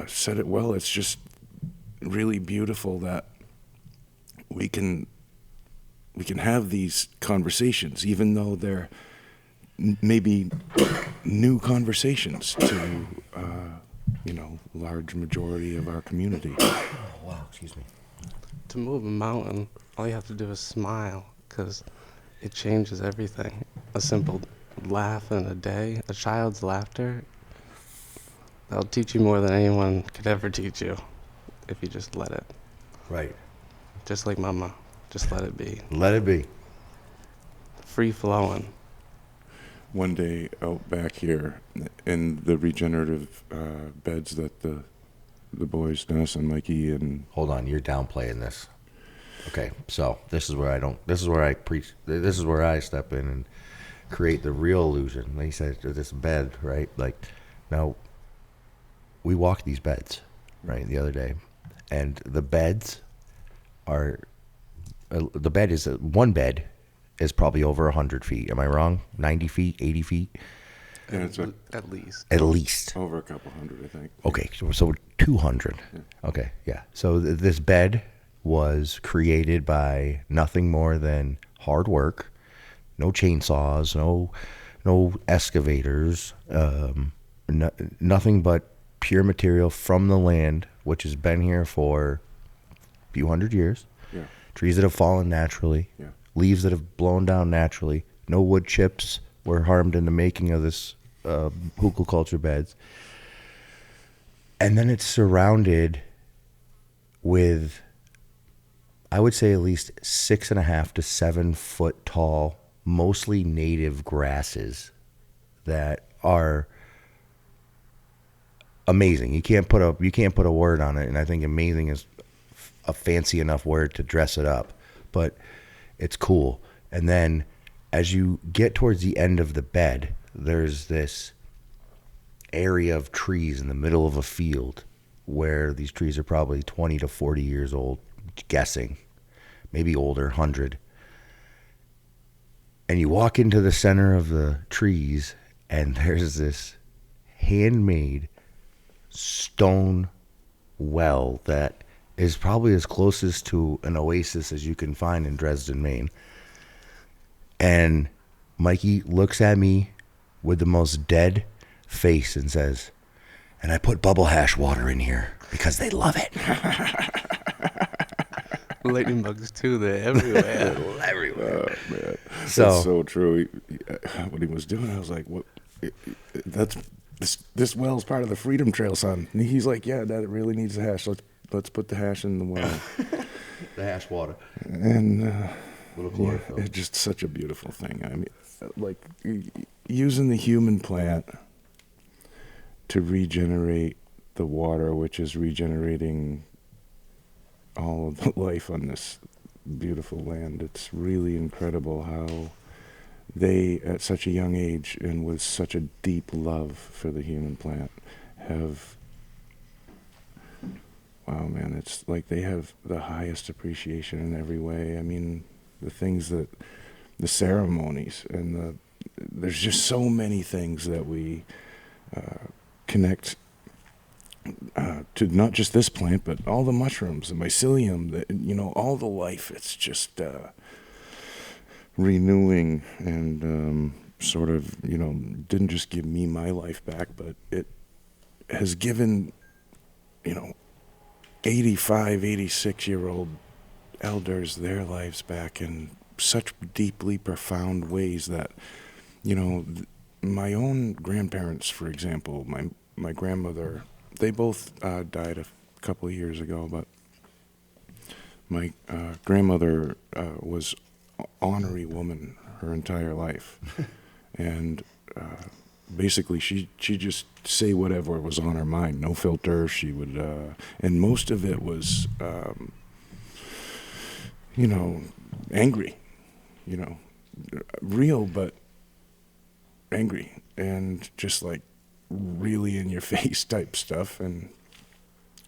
said it well. It's just really beautiful that we can have these conversations, even though they're maybe new conversations to large majority of our community. Oh, wow, excuse me. To move a mountain, all you have to do is smile, because it changes everything. A simple laugh in a day, a child's laughter, that'll teach you more than anyone could ever teach you if you just let it. Right. Just like mama, just let it be. Let it be. Free flowing. One day out back here in the regenerative beds that the boys, Dennis and Mikey, and Hold on, you're downplaying this. Okay, so this is where I step in and create the real illusion. Like he said, this bed, right? Like, now, we walked these beds, right, the other day, and the beds are, one bed is probably over 100 feet. Am I wrong? 90 feet, 80 feet? and it's At least. At least. over a couple hundred, I think. Okay, so 200. Yeah. Okay, yeah. So this bed was created by nothing more than hard work, no chainsaws, no excavators, nothing but pure material from the land, which has been here for a few hundred years. Yeah. Trees that have fallen naturally, Yeah. leaves that have blown down naturally. No wood chips were harmed in the making of this hugelkultur beds. And then it's surrounded with, I would say, at least 6.5 to 7 foot tall, mostly native grasses that are amazing. You can't put a word on it, and I think amazing is a fancy enough word to dress it up, but it's cool. And then as you get towards the end of the bed, there's this area of trees in the middle of a field where these trees are probably 20 to 40 years old, guessing, maybe older, 100. And you walk into the center of the trees, and there's this handmade stone well that is probably as closest to an oasis as you can find in Dresden, Maine. And Mikey looks at me with the most dead face and says, "And I put bubble hash water in here because they love it." Lightning bugs too, they're everywhere. Everywhere. Oh, man. So- That's so true. What he was doing, I was like, "What? This well's part of the Freedom Trail, son." And he's like, "Yeah, Dad, it really needs the hash. Let's put the hash in the well." The hash water. And Little yeah, chlorophyll. it's just such a beautiful thing. I mean, like using the human plant to regenerate the water, which is regenerating all of the life on this beautiful land. It's really incredible how they, at such a young age and with such a deep love for the human plant, have, wow, man, it's like they have the highest appreciation in every way. I mean, the things that, the ceremonies, and there's just so many things that we connect to, not just this plant, but all the mushrooms, the mycelium, all the life. It's just renewing and sort of, didn't just give me my life back, but it has given, 85, 86-year-old elders their lives back in such deeply profound ways that, you know, my own grandparents, for example, my grandmother, they both died a couple of years ago, but my grandmother was an honorary woman her entire life. And basically she just say whatever was on her mind, no filter. She would, and most of it was, you know, angry, you know, real, but angry, and just like really in your face type stuff. And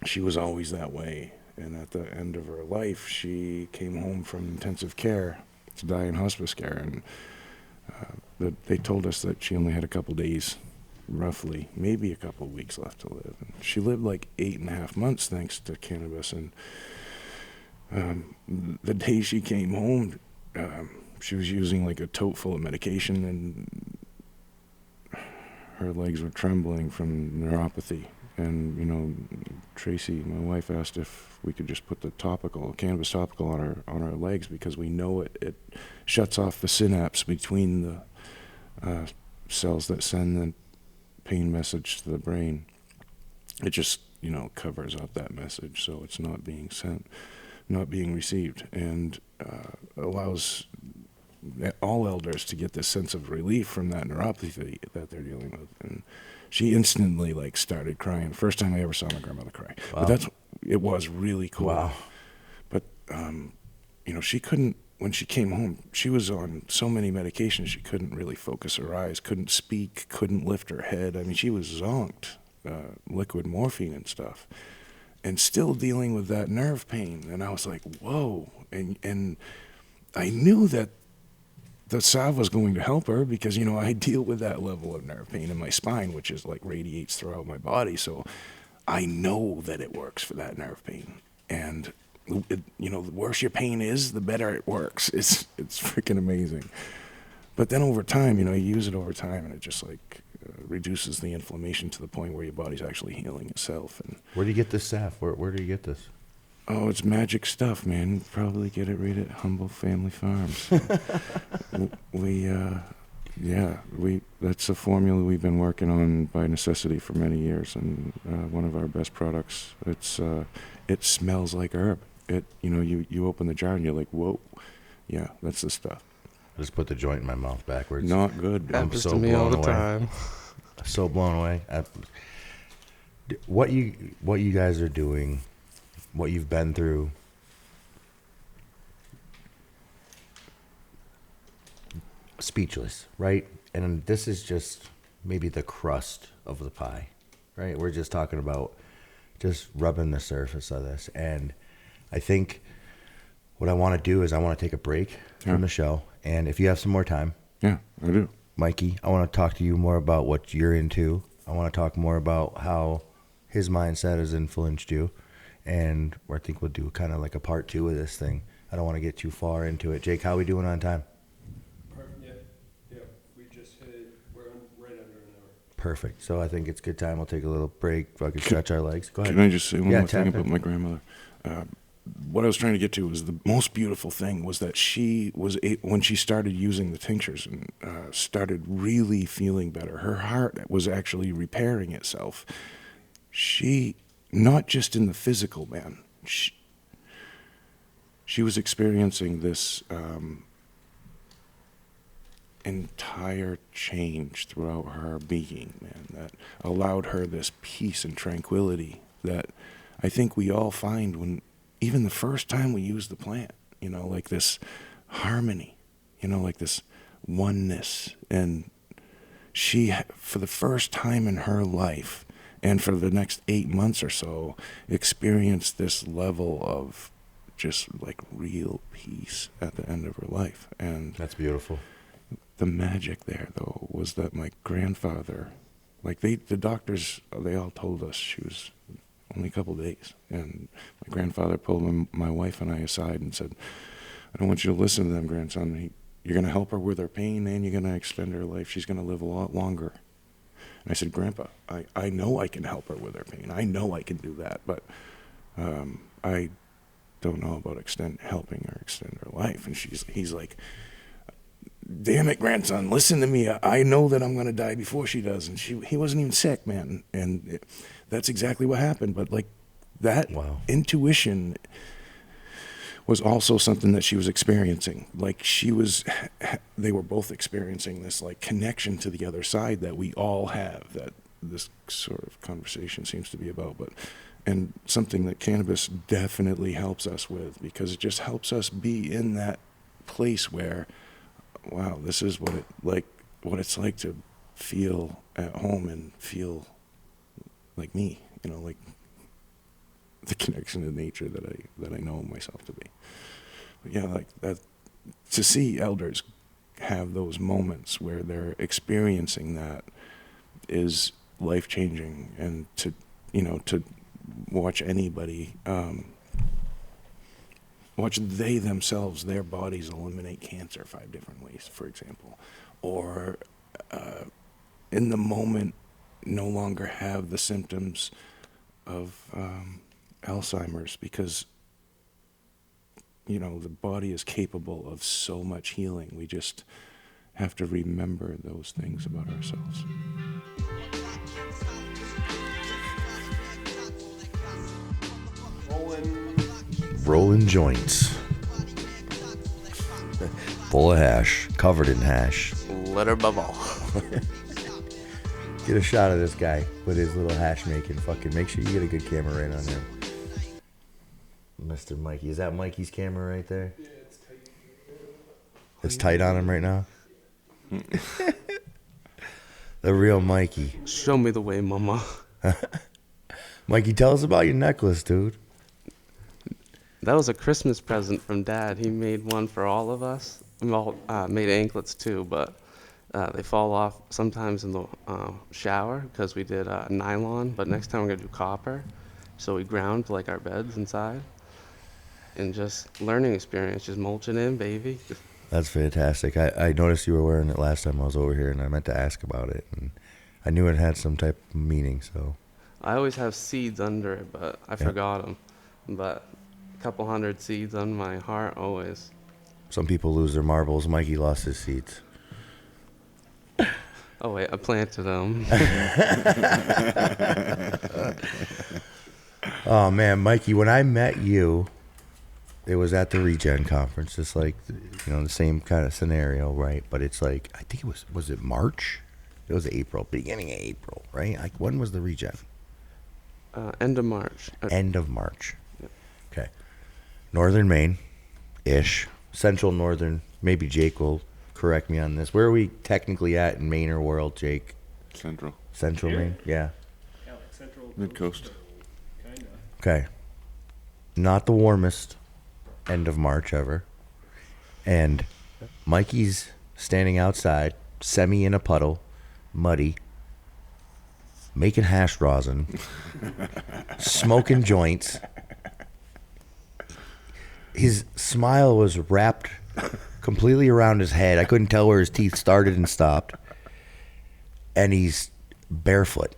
she was always that way. And at the end of her life, she came home from intensive care to die in hospice care. And they told us that she only had a couple days, roughly, maybe a couple weeks left to live. And she lived like 8.5 months thanks to cannabis. And the day she came home, she was using like a tote full of medication, and her legs were trembling from neuropathy. And, you know, Tracy, my wife, asked if we could just put the cannabis topical on her legs, because we know it shuts off the synapse between the cells that send the pain message to the brain. It just, you know, covers up that message, so it's not being sent, not being received, and allows all elders to get this sense of relief from that neuropathy that they're dealing with. And she instantly like started crying. First time I ever saw my grandmother cry. Wow. But it was really cool. Wow. But you know, she couldn't, when she came home, she was on so many medications she couldn't really focus her eyes, couldn't speak, couldn't lift her head. I mean, she was zonked, liquid morphine and stuff, and still dealing with that nerve pain. And I was like, whoa. And I knew that the salve was going to help her, because, you know, I deal with that level of nerve pain in my spine, which is like radiates throughout my body. So I know that it works for that nerve pain. And, you know, the worse your pain is, the better it works. It's freaking amazing. But then over time, you know, you use it over time, and it just like reduces the inflammation to the point where your body's actually healing itself. And Where do you get this staff? Where do you get this? oh, it's magic stuff, man. You probably get it right at Humble Family Farms. That's a formula we've been working on by necessity for many years, and one of our best products. It smells like herb. You open the jar and you're like, whoa, yeah, that's the stuff. I just put the joint in my mouth backwards. Not good. I'm Happens so to me all the blown away. time. So blown away. What you guys are doing, what you've been through, speechless, right? And this is just maybe the crust of the pie, right? We're just talking about just rubbing the surface of this. And I think what I want to do is I want to take a break from the show. And if you have some more time, Yeah, I do. Mikey, I want to talk to you more about what you're into. I want to talk more about how his mindset has influenced you. And I think we'll do kind of like a part 2 of this thing. I don't want to get too far into it. Jake, how we doing on time? Yeah. We just hit. We're right under an hour. Perfect. So I think it's a good time. We'll take a little break. Fucking stretch our legs. Go ahead. Can I just say one more thing tap about in. my grandmother? What I was trying to get to was the most beautiful thing was that she was, when she started using the tinctures and started really feeling better, her heart was actually repairing itself. She, not just in the physical, man, she was experiencing this entire change throughout her being, man, that allowed her this peace and tranquility that I think we all find when, even the first time we use the plant, like this harmony, like this oneness. And she, for the first time in her life, and for the next 8 months or so, experienced this level of just like real peace at the end of her life. And That's beautiful. the magic there, though, was that my grandfather, like the doctors, they all told us she was only a couple of days. And my grandfather pulled my wife and I aside and said, I don't want you to listen to them, grandson. You're going to help her with her pain, and you're going to extend her life. She's going to live a lot longer. And I said, Grandpa, I know I can help her with her pain. I know I can do that, but I don't know about helping her extend her life. And he's like, damn it, grandson, listen to me. I know that I'm going to die before she does. And he wasn't even sick, man. And that's exactly what happened. But like that intuition was also something that she was experiencing. Like they were both experiencing this like connection to the other side that we all have, that this sort of conversation seems to be about. And something that cannabis definitely helps us with, because it just helps us be in that place where, wow, this is what it's like to feel at home and feel like me, like the connection to nature that I know myself to be. But yeah, like that, to see elders have those moments where they're experiencing that is life-changing. And to watch anybody, watch they themselves, their bodies eliminate cancer 5 different ways, for example, or in the moment no longer have the symptoms of Alzheimer's, because the body is capable of so much healing. We just have to remember those things about ourselves. Rolling joints. Full of hash. Covered in hash. Letter bubble. Get a shot of this guy with his little hash making. Fucking make sure you get a good camera right on him. Mr. Mikey. Is that Mikey's camera right there? Yeah, it's tight. It's tight on him right now? The real Mikey. Show me the way, mama. Mikey, tell us about your necklace, dude. That was a Christmas present from Dad. He made one for all of us. We all made anklets too, but they fall off sometimes in the shower because we did nylon, but next time we're going to do copper. So we ground like our beds inside. And just learning experience, just mulching in, baby. That's fantastic. I noticed you were wearing it last time I was over here, and I meant to ask about it. And I knew it had some type of meaning, so. I always have seeds under it, but I forgot them. But a couple hundred seeds on my heart always. Some people lose their marbles. Mikey lost his seeds. Oh, wait, I planted them. Oh, man, Mikey, when I met you, it was at the Regen conference. It's like, the same kind of scenario, right? But it's like, I think it was it March? It was April, beginning of April, right? Like, when was the Regen? End of March. End of March. Yep. Okay. Northern Maine-ish. Central Northern. Maybe Jake will correct me on this. Where are we technically at in Maine or world, Jake? Central. Central Maine? Yeah. Yeah, like central. Mid-coast. Kinda. Okay. Not the warmest end of March ever. And Mikey's standing outside, semi in a puddle, muddy, making hash rosin, smoking joints. His smile was wrapped completely around his head. I couldn't tell where his teeth started and stopped. And he's barefoot.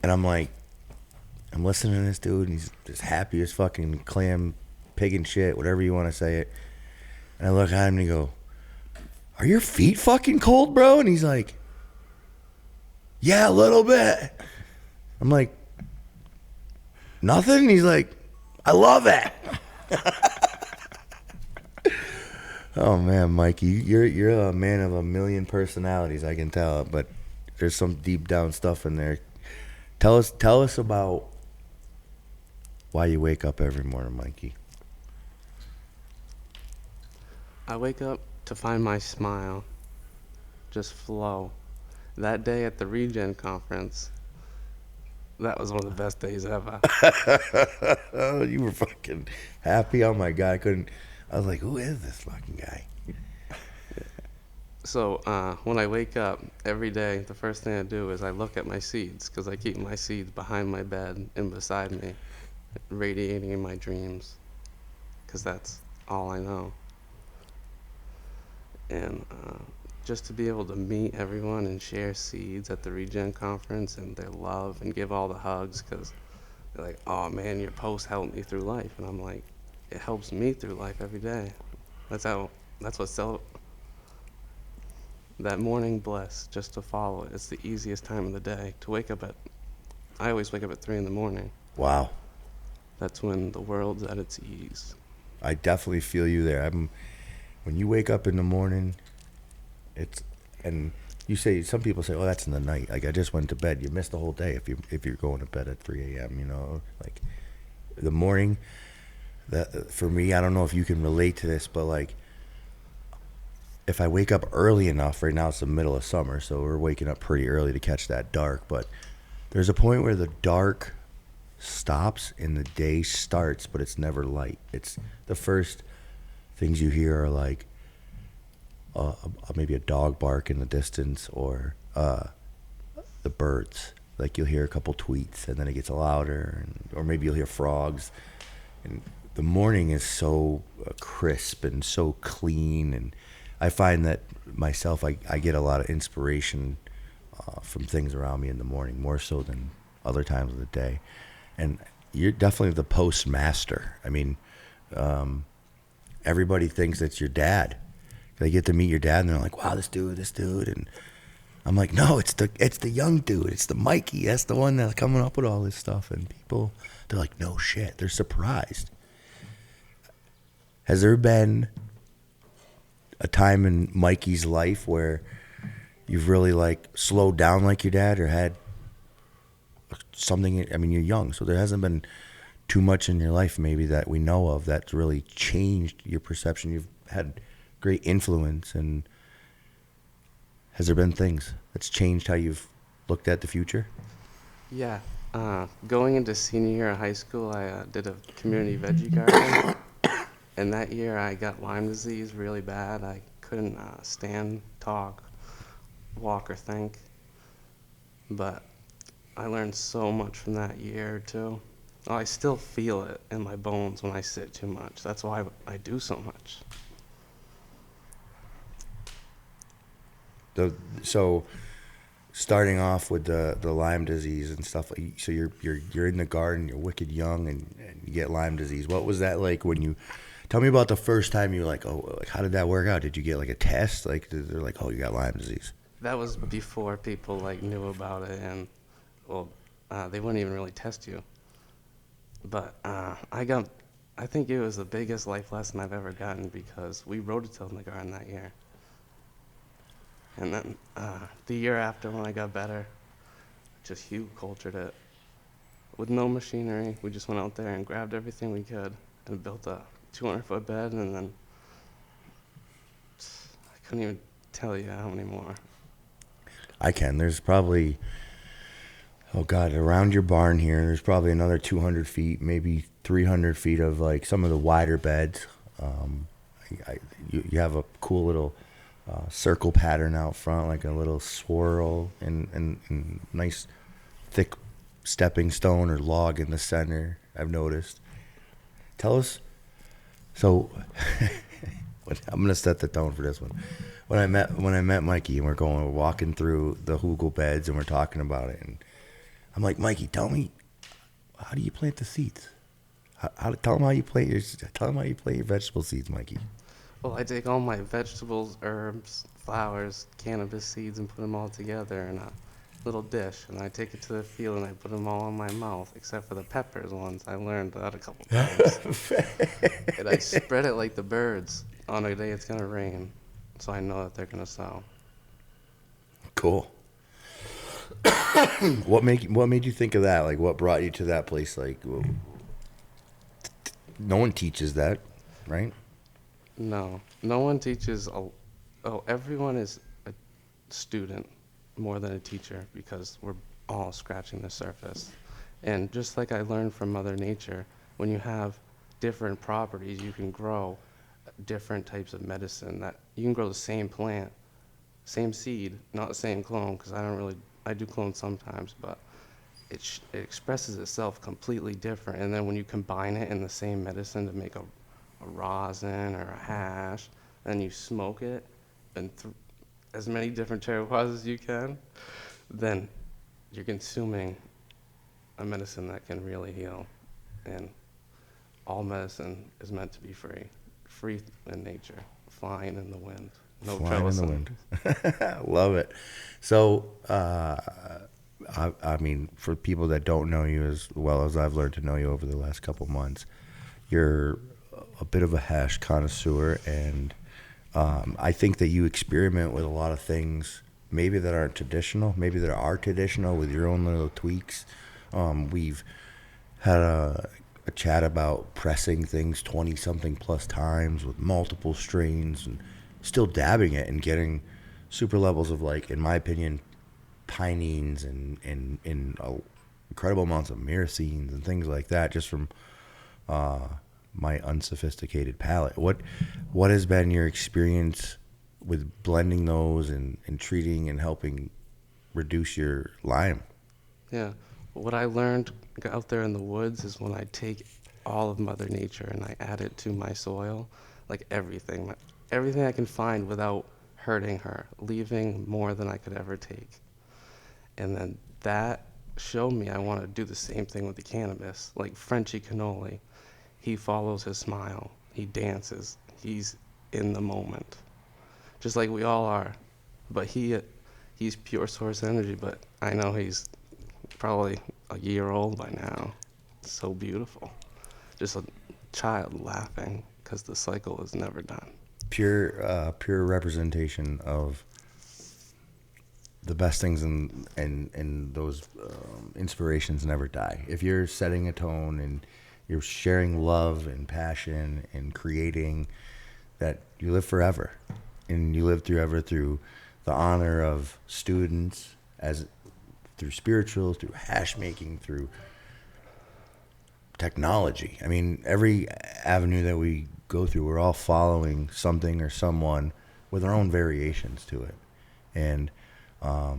And I'm like, I'm listening to this dude, and he's as happy as fucking clam, pig and shit, whatever you want to say it. And I look at him and he go, are your feet fucking cold, bro? And he's like, yeah, a little bit. I'm like, nothing? And he's like, I love it. Oh man, Mikey, you're a man of a million personalities, I can tell, but there's some deep down stuff in there. Tell us about why you wake up every morning, Mikey. I wake up to find my smile just flow. That day at the Regen conference, that was one of the best days ever. Oh, you were fucking happy. Oh my God, I was like, who is this fucking guy? So when I wake up every day, the first thing I do is I look at my seeds, because I keep my seeds behind my bed and beside me, radiating in my dreams, because that's all I know. And just to be able to meet everyone and share seeds at the Regen conference and their love and give all the hugs, because They're like, oh man, your post helped me through life. And I'm like, it helps me through life every day. That's what's so, that morning bliss, just to follow it. It's the easiest time of the day to wake up at. I always wake up at 3 in the morning. Wow. That's when the world's at its ease. I definitely feel you there. When you wake up in the morning, and you say, some people say, oh, that's in the night. Like, I just went to bed. You missed the whole day if you're going to bed at 3 a.m., you know? Like, the morning, for me, I don't know if you can relate to this, but, like, if I wake up early enough, right now it's the middle of summer, so we're waking up pretty early to catch that dark, but there's a point where the dark stops and the day starts, but it's never light. It's the first things you hear are like maybe a dog bark in the distance, or the birds. Like, you'll hear a couple tweets and then it gets louder, or maybe you'll hear frogs. And the morning is so crisp and so clean, and I find that myself, I get a lot of inspiration from things around me in the morning, more so than other times of the day. And you're definitely the postmaster. I mean, everybody thinks it's your dad. They get to meet your dad and they're like, wow, this dude. And I'm like, no, it's the young dude. It's the Mikey. That's the one that's coming up with all this stuff. And people, they're like, no shit. They're surprised. Has there been a time in Mikey's life where you've really, like, slowed down like your dad, or had something? I mean, you're young, so there hasn't been too much in your life maybe that we know of that's really changed your perception. You've had great influence, and has there been things that's changed how you've looked at the future? Yeah. Going into senior year of high school, I did a community veggie garden. And that year I got Lyme disease really bad. I couldn't stand, talk, walk, or think. But I learned so much from that year or two. Oh, I still feel it in my bones when I sit too much. That's why I do so much. So starting off with the Lyme disease and stuff, so you're in the garden, you're wicked young, and you get Lyme disease. What was that like when you? Tell me about the first time you were like, oh, like, how did that work out? Did you get like a test? Like, they're like, oh, you got Lyme disease. That was before people like knew about it, and well, they wouldn't even really test you. But I think it was the biggest life lesson I've ever gotten, because we rototilled in the garden that year. And then the year after, when I got better, just Hugh cultured it with no machinery. We just went out there and grabbed everything we could and built a 200-foot bed, and then I couldn't even tell you how many more. I can. There's probably, oh God, around your barn here, there's probably another 200 feet, maybe 300 feet of like some of the wider beds. You have a cool little circle pattern out front, like a little swirl, and nice thick stepping stone or log in the center, I've noticed. Tell us. So, I'm gonna set the tone for this one. When I met Mikey, and we're walking through the hugel beds, and we're talking about it, and I'm like, Mikey, tell me, how do you plant the seeds? Tell him how you plant your vegetable seeds, Mikey. Well, I take all my vegetables, herbs, flowers, cannabis seeds, and put them all together in a little dish, and I take it to the field and I put them all in my mouth, except for the peppers ones. I learned that a couple times. And I spread it like the birds on a day it's gonna rain, so I know that they're gonna sow. Cool. What made you think of that? Like, what brought you to that place? Like, no one teaches that, right? No one teaches. Everyone is a student more than a teacher, because we're all scratching the surface. And just like I learned from Mother Nature, when you have different properties, you can grow different types of medicine. That you can grow the same plant, same seed, not the same clone, because I do clone sometimes, but it expresses itself completely different. And then when you combine it in the same medicine to make a rosin or a hash, then you smoke it, and as many different terroirs as you can, then you're consuming a medicine that can really heal. And all medicine is meant to be free in nature, flying in the wind. No Flying in the troublesome. wind. Love it. So, I mean, for people that don't know you as well as I've learned to know you over the last couple months, you're a bit of a hash connoisseur, and I think that you experiment with a lot of things, maybe that aren't traditional, maybe that are traditional with your own little tweaks. We've had a chat about pressing things 20-something plus times with multiple strains and still dabbing it and getting super levels of, like, in my opinion, pinines and incredible amounts of myrcene and things like that, just from my unsophisticated palate. What has been your experience with blending those and treating and helping reduce your Lyme? Yeah. What I learned out there in the woods is when I take all of Mother Nature and I add it to my soil, like everything I can find without hurting her, leaving more than I could ever take. And then that showed me I want to do the same thing with the cannabis. Like Frenchie Cannoli, he follows his smile, he dances, he's in the moment, just like we all are. But he's pure source energy, but I know he's probably a year old by now. So beautiful. Just a child laughing because the cycle is never done. Pure representation of the best things and those inspirations never die. If you're setting a tone and you're sharing love and passion and creating, that you live forever, and you live through the honor of students, as through spirituals, through hash making, through technology. I mean, every avenue that we go through, we're all following something or someone with our own variations to it. And I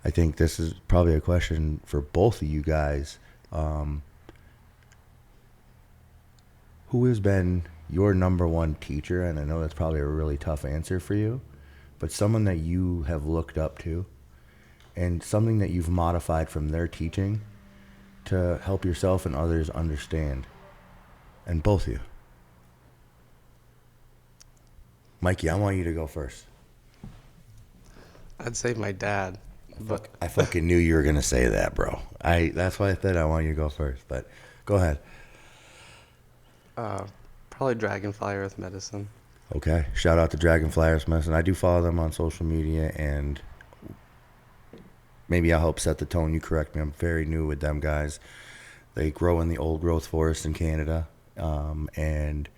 think this is probably a question for both of you guys. Who has been your number one teacher? And I know that's probably a really tough answer for you, but someone that you have looked up to and something that you've modified from their teaching to help yourself and others understand. And both of you. Mikey, I want you to go first. I'd say my dad, but I fucking knew you were going to say that, bro. That's why I said I want you to go first, but go ahead. probably Dragonfly Earth Medicine. Okay. Shout out to Dragonfly Earth Medicine. I do follow them on social media, and maybe I'll help set the tone. You correct me. I'm very new with them guys. They grow in the old growth forest in Canada, and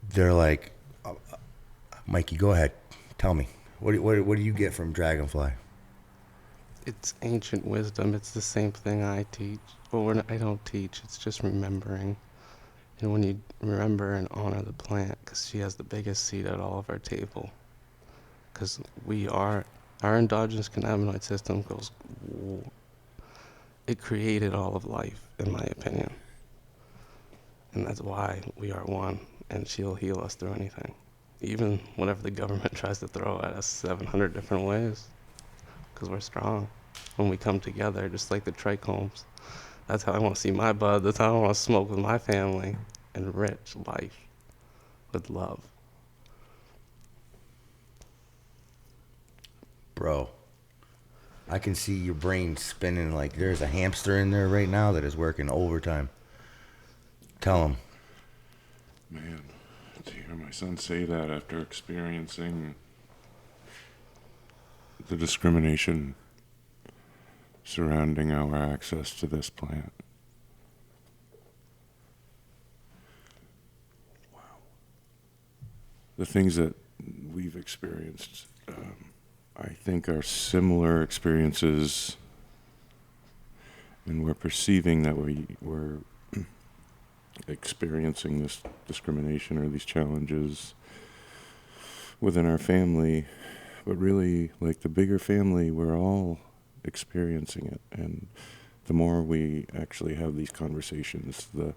they're like, Mikey, go ahead. Tell me. What do you get from Dragonfly? It's ancient wisdom. It's the same thing I teach. Well, I don't teach. It's just remembering. And when you remember and honor the plant, because she has the biggest seat at all of our table. Because our endogenous cannabinoid system goes, it created all of life, in my opinion. And that's why we are one, and she'll heal us through anything. Even whatever the government tries to throw at us 700 different ways. Because we're strong. When we come together, just like the trichomes. That's how I want to see my bud. That's how I want to smoke with my family. Enrich life with love. Bro, I can see your brain spinning like there's a hamster in there right now that is working overtime. Tell him. Man, to hear my son say that after experiencing the discrimination surrounding our access to this plant. Wow. The things that we've experienced, I think, are similar experiences, and we're perceiving that we're experiencing this discrimination or these challenges within our family, but really, like the bigger family, we're all experiencing it. And the more we actually have these conversations, the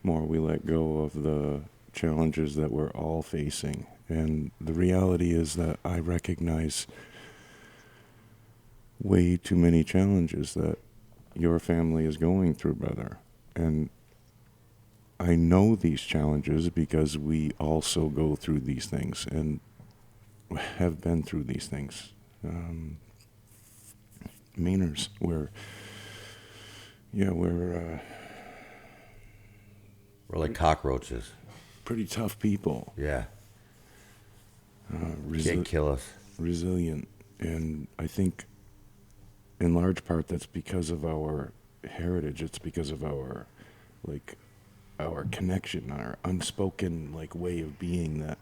more we let go of the challenges that we're all facing. And the reality is that I recognize way too many challenges that your family is going through, brother. And I know these challenges because we also go through these things and have been through these things. Mainers, we're like cockroaches. pretty tough people. Yeah. Resi- Can't kill us. resilient, and I think in large part that's because of our heritage. It's because of our connection, our unspoken way of being, that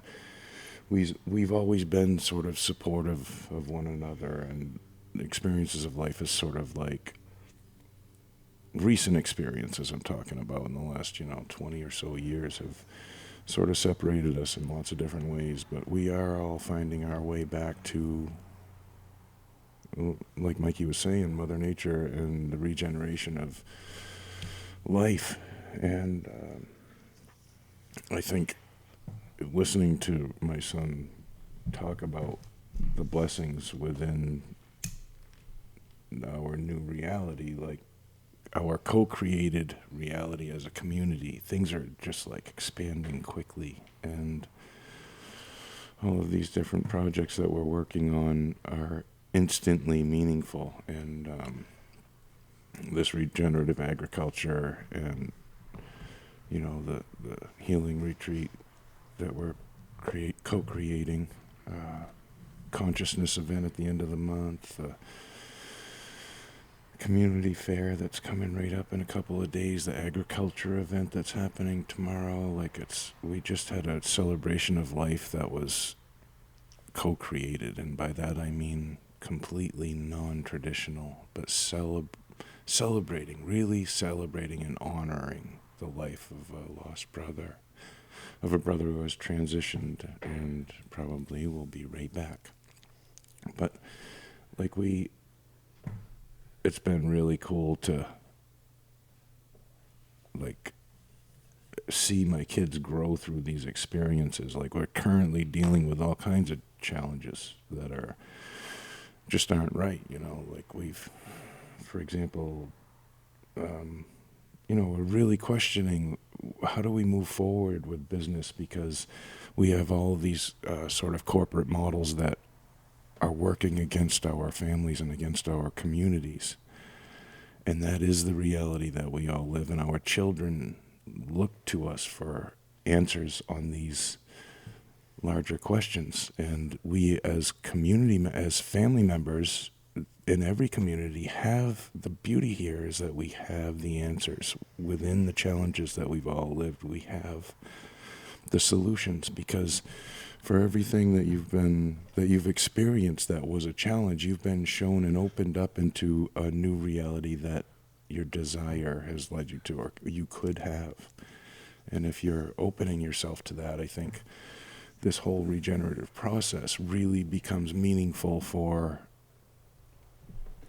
we've always been sort of supportive of one another, and experiences of life is sort of recent experiences I'm talking about in the last 20 or so years have sort of separated us in lots of different ways, but we are all finding our way back to, like Mikey was saying, Mother Nature and the regeneration of life. And I think listening to my son talk about the blessings within our new reality, our co-created reality as a community, things are just expanding quickly, and all of these different projects that we're working on are instantly meaningful. And this regenerative agriculture, and the healing retreat that we're co-creating, consciousness event at the end of the month, community fair that's coming right up in a couple of days, the agriculture event that's happening tomorrow. We just had a celebration of life that was co-created, and by that I mean completely non-traditional, but really celebrating and honoring the life of a lost brother, of a brother who has transitioned and probably will be right back. But it's been really cool to see my kids grow through these experiences. We're currently dealing with all kinds of challenges that aren't right. For example, we're really questioning how do we move forward with business, because we have all of these sort of corporate models that are working against our families and against our communities. And that is the reality that we all live in. Our children look to us for answers on these larger questions. And we as family members in every community, have the beauty here is that we have the answers within the challenges that we've all lived. We have the solutions, because for everything that you've experienced that was a challenge, you've been shown and opened up into a new reality that your desire has led you to, or you could have. And if you're opening yourself to that, I think this whole regenerative process really becomes meaningful for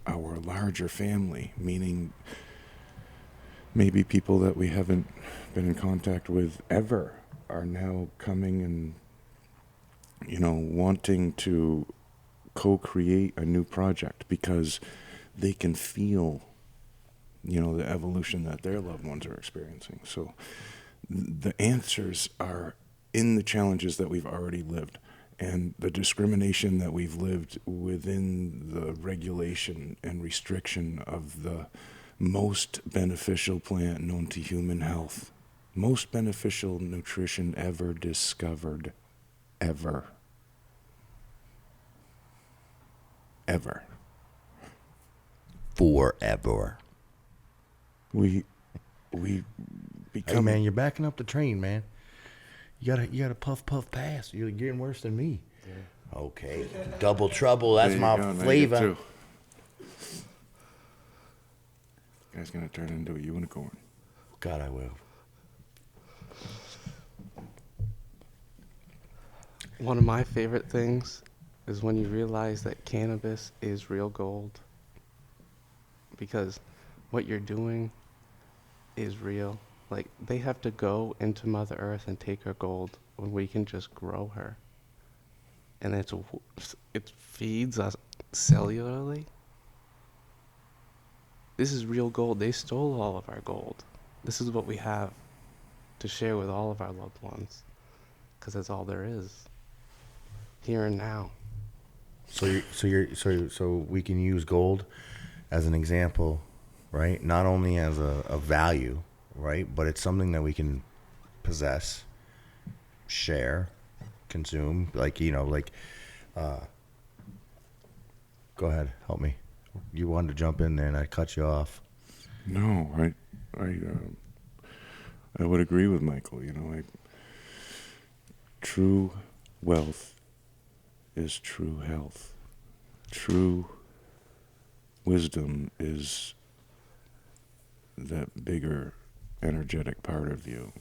our larger family, meaning maybe people that we haven't been in contact with ever are now coming and wanting to co-create a new project because they can feel the evolution that their loved ones are experiencing. So the answers are in the challenges that we've already lived, and the discrimination that we've lived within the regulation and restriction of the most beneficial plant known to human health, most beneficial nutrition ever discovered, ever. Forever. We become. Hey man, you're backing up the train, man. You gotta puff pass. You're getting worse than me. Yeah. Okay. Double trouble, that's my flavor. Guy's gonna turn into a unicorn. God, I will. One of my favorite things is when you realize that cannabis is real gold. Because what you're doing is real. They have to go into Mother Earth and take her gold when we can just grow her. And it feeds us cellularly This is real gold. They stole all of our gold. This is what we have to share with all of our loved ones, because that's all there is, here and now. So we can use gold as an example, right? Not only as a value, right? But it's something that we can possess, share, consume. Like, go ahead, help me. You wanted to jump in there and I cut you off. No, I would agree with Michael. True wealth is true health. True wisdom is that bigger energetic part of you.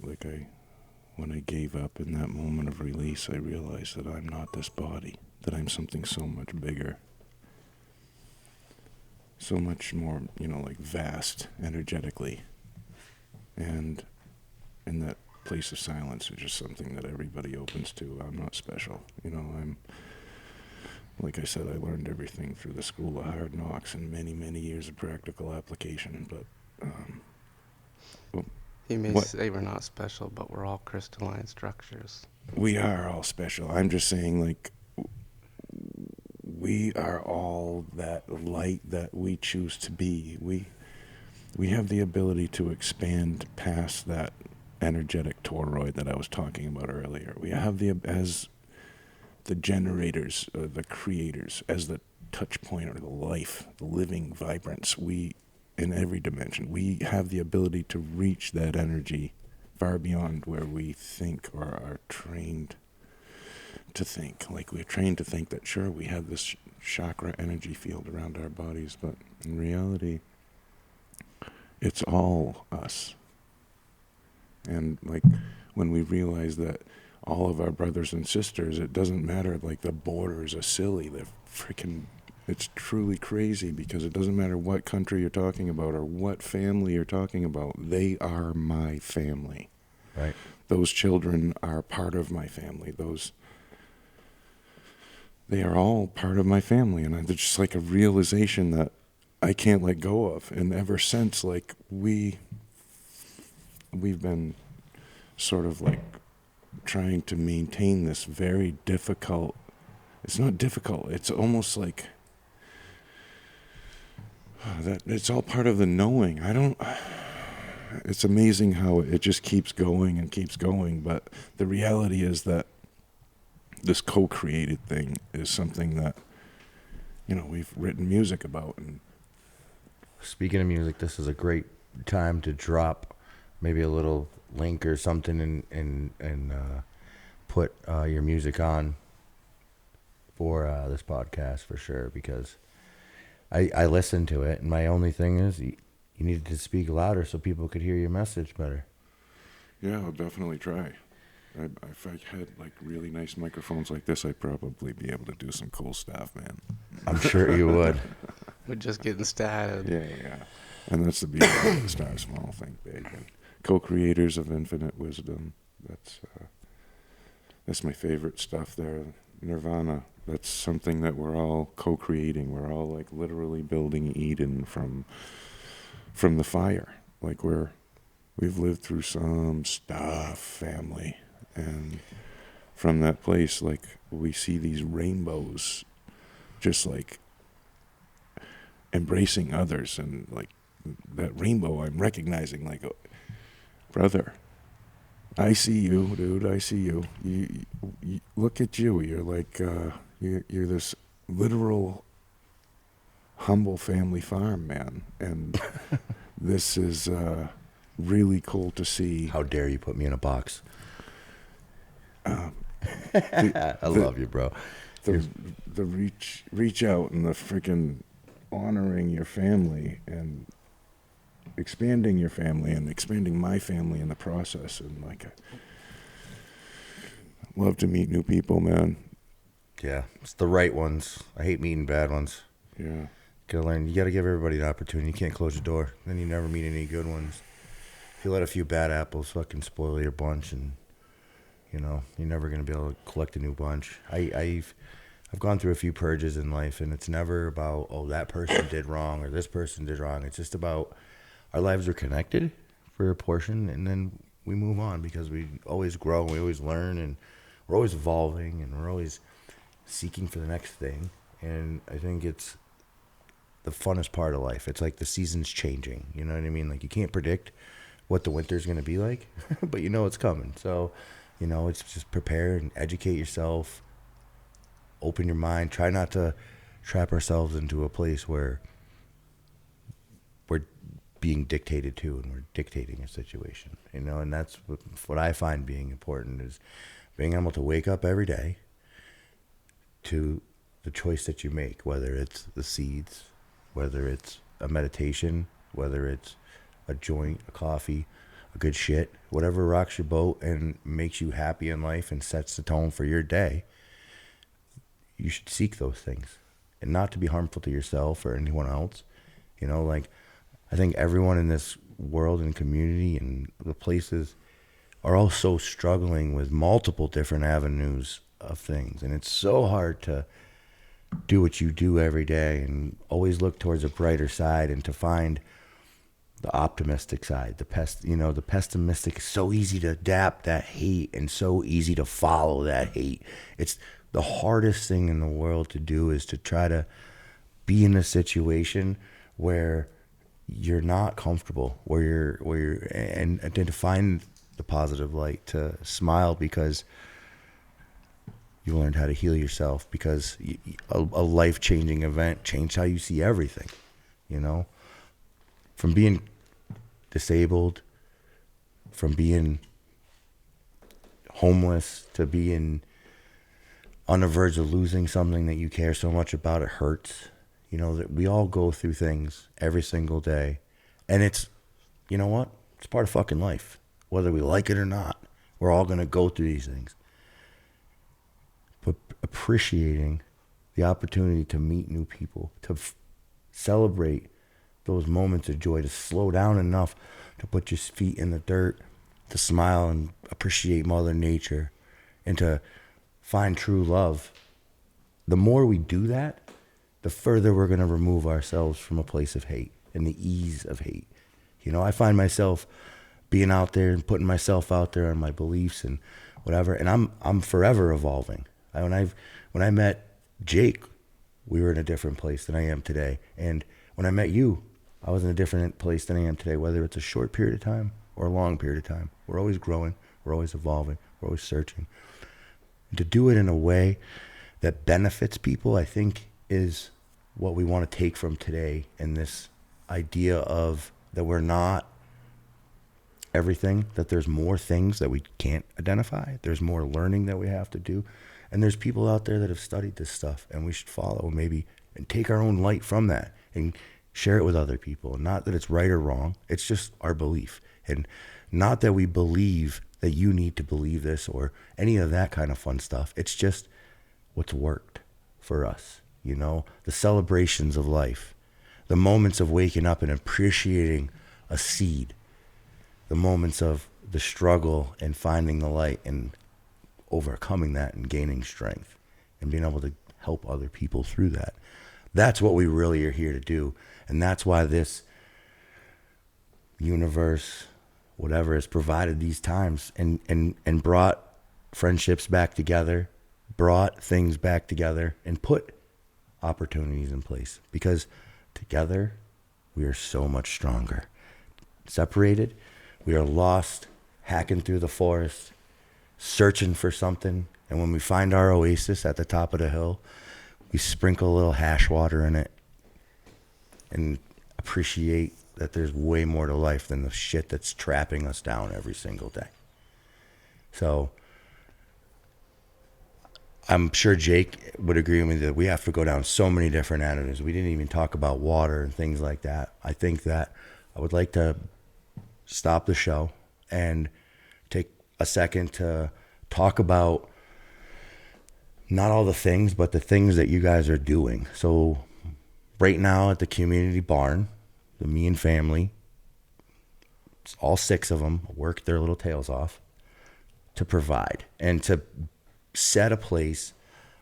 When I gave up in that moment of release, I realized that I'm not this body, that I'm something so much bigger, so much more, vast energetically. And in that place of silence is just something that everybody opens to. I'm not special. Like I said, I learned everything through the school of hard knocks and many, many years of practical application. But You may What? say we're not special, but we're all crystalline structures. we are all special. I'm just saying, we are all that light that we choose to be. We have the ability to expand past that energetic toroid that I was talking about earlier. We have as the generators, the creators, as the touch point or the life, the living vibrance. In every dimension, we have the ability to reach that energy far beyond where we think or are trained to think. Like, we're trained to think that, sure, we have this chakra energy field around our bodies, but in reality, it's all us. And when we realize that all of our brothers and sisters, it doesn't matter, the borders are silly. It's truly crazy, because it doesn't matter what country you're talking about or what family you're talking about. They are my family. Right. Those children are part of my family. They are all part of my family. And it's just a realization that I can't let go of. And ever since, we've been sort of trying to maintain this very difficult, it's not difficult, it's almost that it's all part of the knowing. It's amazing how it just keeps going and keeps going, but the reality is that this co-created thing is something that, we've written music about. And Speaking of music, this is a great time to drop maybe a little link or something and put your music on for this podcast for sure, because I listened to it, and my only thing is you needed to speak louder so people could hear your message better. yeah, I'll definitely try. If I had really nice microphones like this, I'd probably be able to do some cool stuff, man. I'm sure you would. We're just getting started. Yeah. And that's the beauty of the Start Small, Think Big. And co-creators of infinite wisdom. That's my favorite stuff there. Nirvana. That's something that we're all co-creating. We're all literally building Eden from the fire. We've lived through some stuff, family. And from that place, we see these rainbows just embracing others, and that rainbow I'm recognizing, brother, I see you, dude, I see you. You look at you. You're you're this literal humble family farm, man. And this is really cool to see. How dare you put me in a box? I love you, bro. The reach out and the freaking honoring your family and expanding your family and expanding my family in the process. And I love to meet new people, man. Yeah, it's the right ones. I hate meeting bad ones. Yeah. Gotta learn. You gotta give everybody an opportunity. You can't close your door. Then you never meet any good ones. If you let a few bad apples fucking spoil your bunch, and you're never gonna be able to collect a new bunch. I've I've gone through a few purges in life, and it's never about, oh, that person did wrong or this person did wrong. It's just about our lives are connected for a portion, and then we move on because we always grow and we always learn, and we're always evolving and we're always seeking for the next thing. And I think it's the funnest part of life. It's like the seasons changing. You know what I mean? Like, you can't predict what the winter's going to be like, but you know it's coming. So, you know, it's just prepare and educate yourself, open your mind, try not to trap ourselves into a place where we're being dictated to and we're dictating a situation, you know. And that's what I find being important, is being able to wake up every day to the choice that you make, whether it's the seeds, whether it's a meditation, whether it's a joint, a coffee, a good shit, whatever rocks your boat and makes you happy in life and sets the tone for your day. You should seek those things, and not to be harmful to yourself or anyone else. You know, like, I think everyone in this world and community and the places are all so struggling with multiple different avenues of things. And it's so hard to do what you do every day and always look towards a brighter side, and to find the optimistic side. The pessimistic is so easy to adapt that hate and so easy to follow that hate. It's the hardest thing in the world to do, is to try to be in a situation where you're not comfortable, where you're and to find the positive light, to smile because you learned how to heal yourself, because a life-changing event changed how you see everything, you know? From being disabled, from being homeless, to being on the verge of losing something that you care so much about, it hurts. You know, that we all go through things every single day. And it's, you know what? It's part of fucking life. Whether we like it or not, we're all going to go through these things. But appreciating the opportunity to meet new people, to celebrate those moments of joy, to slow down enough to put your feet in the dirt, to smile and appreciate Mother Nature, and to find true love. The more we do that, the further we're going to remove ourselves from a place of hate and the ease of hate. You know, I find myself being out there and putting myself out there on my beliefs and whatever, and I'm forever evolving. When I met Jake, we were in a different place than I am today. And when I met you, I was in a different place than I am today, whether it's a short period of time or a long period of time. We're always growing, we're always evolving, we're always searching. And to do it in a way that benefits people, I think, is what we want to take from today, and this idea of that we're not everything, that there's more things that we can't identify, there's more learning that we have to do, and there's people out there that have studied this stuff, and we should follow maybe and take our own light from that and share it with other people. Not that it's right or wrong, it's just our belief, and not that we believe that you need to believe this or any of that kind of fun stuff. It's just what's worked for us. You know, the celebrations of life, the moments of waking up and appreciating a seed, the moments of the struggle and finding the light and overcoming that and gaining strength and being able to help other people through that. That's what we really are here to do. And that's why this universe, whatever, has provided these times and brought friendships back together, brought things back together, and put opportunities in place, because together we are so much stronger. Separated, we are lost, hacking through the forest, searching for something, and when we find our oasis at the top of the hill, we sprinkle a little hash water in it and appreciate that there's way more to life than the shit that's trapping us down every single day. So I'm sure Jake would agree with me that we have to go down so many different avenues. We didn't even talk about water and things like that. I think that I would like to stop the show and take a second to talk about not all the things, but the things that you guys are doing. So right now at the community barn, the Meehan family, all 6 of them work their little tails off to provide and to set a place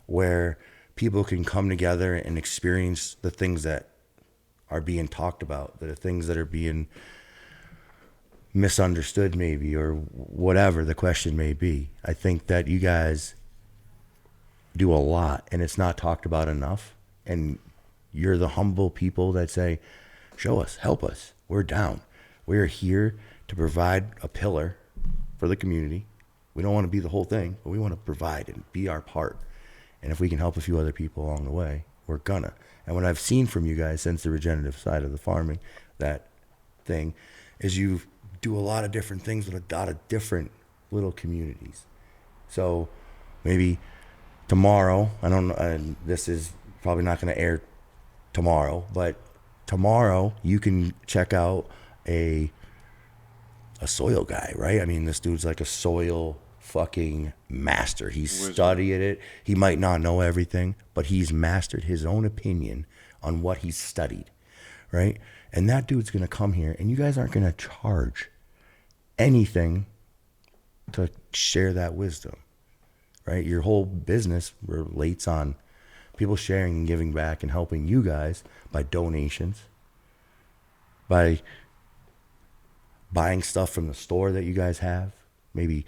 where people can come together and experience the things that are being talked about, the things that are being misunderstood maybe, or whatever the question may be. I think that you guys do a lot and it's not talked about enough. And you're the humble people that say, show us, help us. We're down. We're here to provide a pillar for the community. We don't want to be the whole thing, but we want to provide and be our part. And if we can help a few other people along the way, we're gonna. And what I've seen from you guys since the regenerative side of the farming, that thing, is you do a lot of different things with a lot of different little communities. So maybe tomorrow, I don't know, this is probably not going to air tomorrow, but tomorrow you can check out a soil guy, right? I mean, this dude's like a soil fucking master. He's studied it. He might not know everything, but he's mastered his own opinion on what he's studied, right? And that dude's going to come here, and you guys aren't going to charge anything to share that wisdom, right? Your whole business relates on people sharing and giving back and helping you guys by donations, by buying stuff from the store that you guys have. Maybe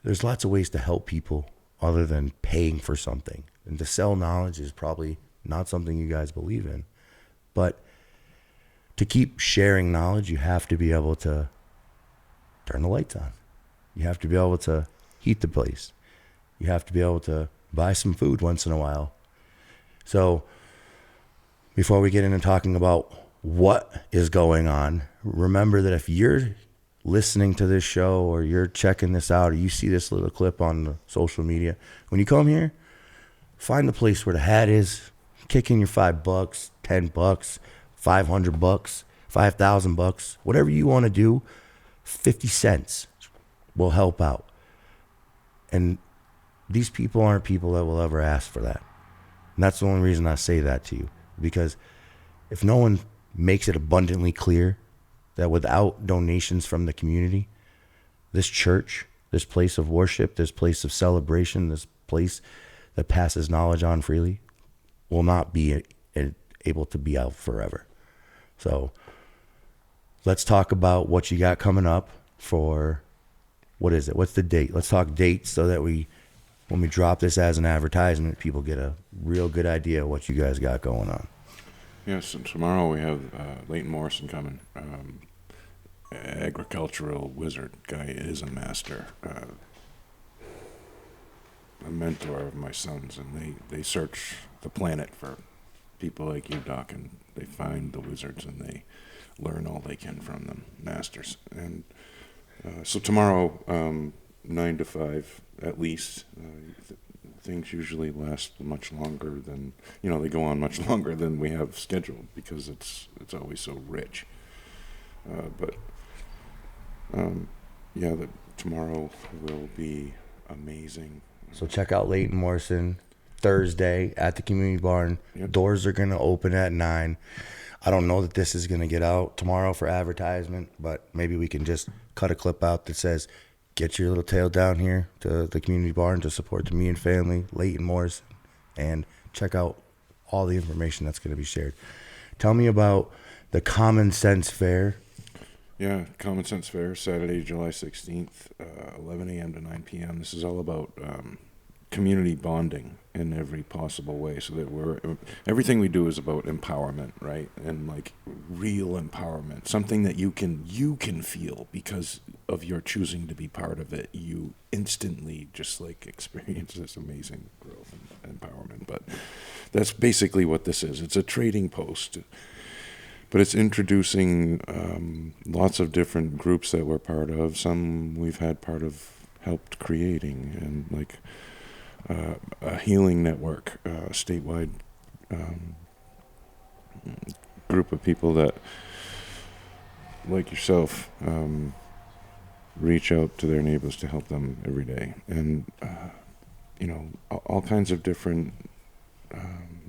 there's lots of ways to help people other than paying for something. And to sell knowledge is probably not something you guys believe in. But to keep sharing knowledge, you have to be able to turn the lights on. You have to be able to heat the place. You have to be able to buy some food once in a while. So before we get into talking about what is going on, remember that if you're listening to this show or you're checking this out or you see this little clip on the social media, when you come here, find the place where the hat is, kick in your $5, $10, $500, $5,000, whatever you want to do. 50 cents will help out. And these people aren't people that will ever ask for that. And that's the only reason I say that to you. Because if no one makes it abundantly clear that without donations from the community, this church, this place of worship, this place of celebration, this place that passes knowledge on freely will not be able to be out forever. So let's talk about what you got coming up for, what is it? What's the date? Let's talk dates so that when we drop this as an advertisement, people get a real good idea of what you guys got going on. Yes, and tomorrow we have Leighton Morrison coming. Agricultural wizard guy is a master, a mentor of my sons, and they search the planet for people like you, Doc, and they find the wizards and they learn all they can from them, masters. And so tomorrow, 9 to 5 at least. Things usually last much longer than, they go on much longer than we have scheduled because it's always so rich. Tomorrow will be amazing. So check out Leighton Morrison Thursday at the community barn. Yep. Doors are going to open at 9. I don't know that this is going to get out tomorrow for advertisement, but maybe we can just cut a clip out that says, get your little tail down here to the community barn to support the Meehan family, Leighton Morrison, and check out all the information that's going to be shared. Tell me about the Common Sense Fair. Yeah, Common Sense Fair, Saturday, July 16th, 11 a.m. to 9 p.m. This is all about community bonding in every possible way, so that everything we do is about empowerment, right? And like real empowerment, something that you can feel because of your choosing to be part of it. You instantly just like experience this amazing growth and empowerment. But that's basically what this is. It's a trading post, but it's introducing lots of different groups that we're part of. Some we've had part of, helped creating, and like a healing network, a statewide group of people that, like yourself, reach out to their neighbors to help them every day. And, all kinds of different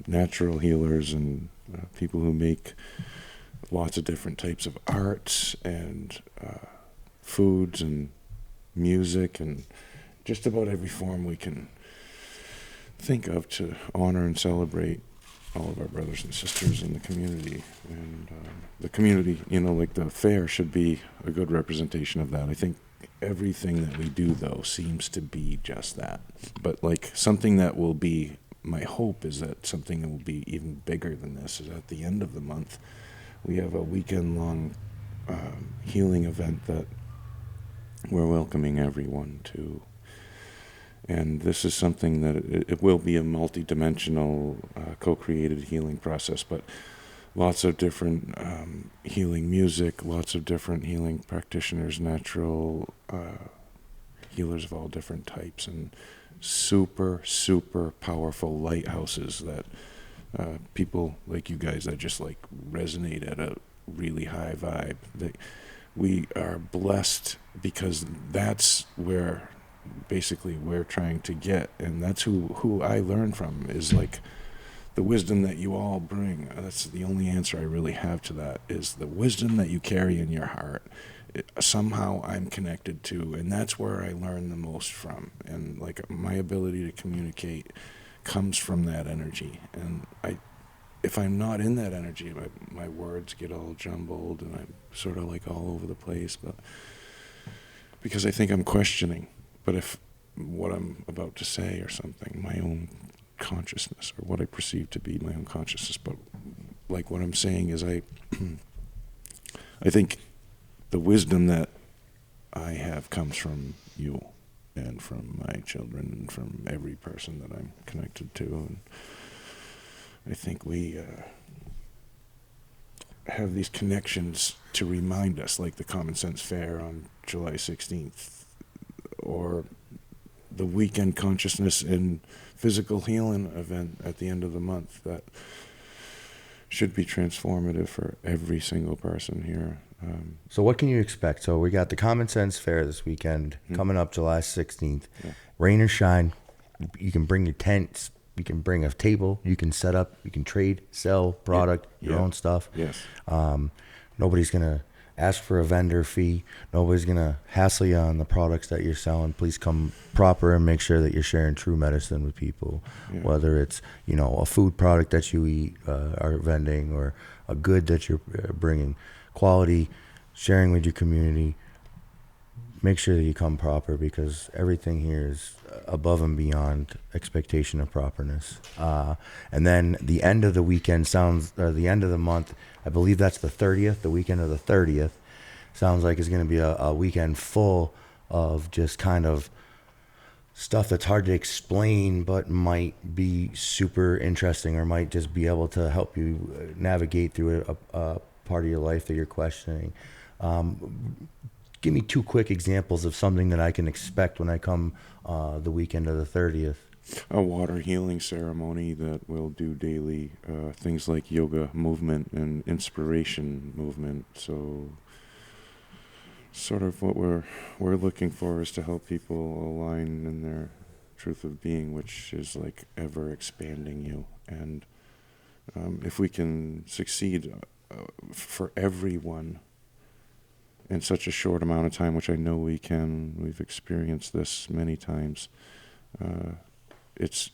natural healers and people who make lots of different types of arts and foods and music and just about every form we can think of to honor and celebrate all of our brothers and sisters in the community. And the community, like the fair should be a good representation of that. I think everything that we do, though, seems to be just that. But like something that will be, my hope is that something that will be even bigger than this is at the end of the month, we have a weekend-long healing event that we're welcoming everyone to. And this is something that it will be a multi-dimensional, co-created healing process, but lots of different healing music, lots of different healing practitioners, natural healers of all different types, and super, super powerful lighthouses that people like you guys that just like resonate at a really high vibe. We are blessed because that's where basically we're trying to get, and that's who I learn from, is like the wisdom that you all bring. That's the only answer I really have to that, is the wisdom that you carry in your heart. Somehow I'm connected to, and that's where I learn the most from. And like my ability to communicate comes from that energy. And if I'm not in that energy, my words get all jumbled and I'm sort of like all over the place, but because I think I'm questioning. But if what I'm about to say or something, my own consciousness, or what I perceive to be my own consciousness, but like what I'm saying is I think the wisdom that I have comes from you and from my children and from every person that I'm connected to. And I think we have these connections to remind us, like the Common Sense Fair on July 16th, or the Weekend Consciousness and Physical Healing event at the end of the month, that should be transformative for every single person here. So what can you expect? So we got the Common Sense Fair this weekend coming up July 16th. Yeah. Rain or shine, you can bring your tents, you can bring a table, you can set up, you can trade, sell product, your own stuff. Yes. Nobody's going to ask for a vendor fee. Nobody's going to hassle you on the products that you're selling. Please come proper and make sure that you're sharing true medicine with people, whether it's, a food product that you eat, are vending, or a good that you're bringing. Quality, sharing with your community. Make sure that you come proper, because everything here is above and beyond expectation of properness. And then the end of the weekend the end of the month, I believe that's the 30th, the weekend of the 30th, sounds like it's going to be a weekend full of just kind of stuff that's hard to explain, but might be super interesting, or might just be able to help you navigate through a part of your life that you're questioning. Give me 2 quick examples of something that I can expect when I come the weekend of the 30th. A water healing ceremony that we'll do daily, things like yoga movement and inspiration movement. So sort of what we're looking for is to help people align in their truth of being, which is like ever expanding you. And if we can succeed for everyone in such a short amount of time, which I know we can, we've experienced this many times, it's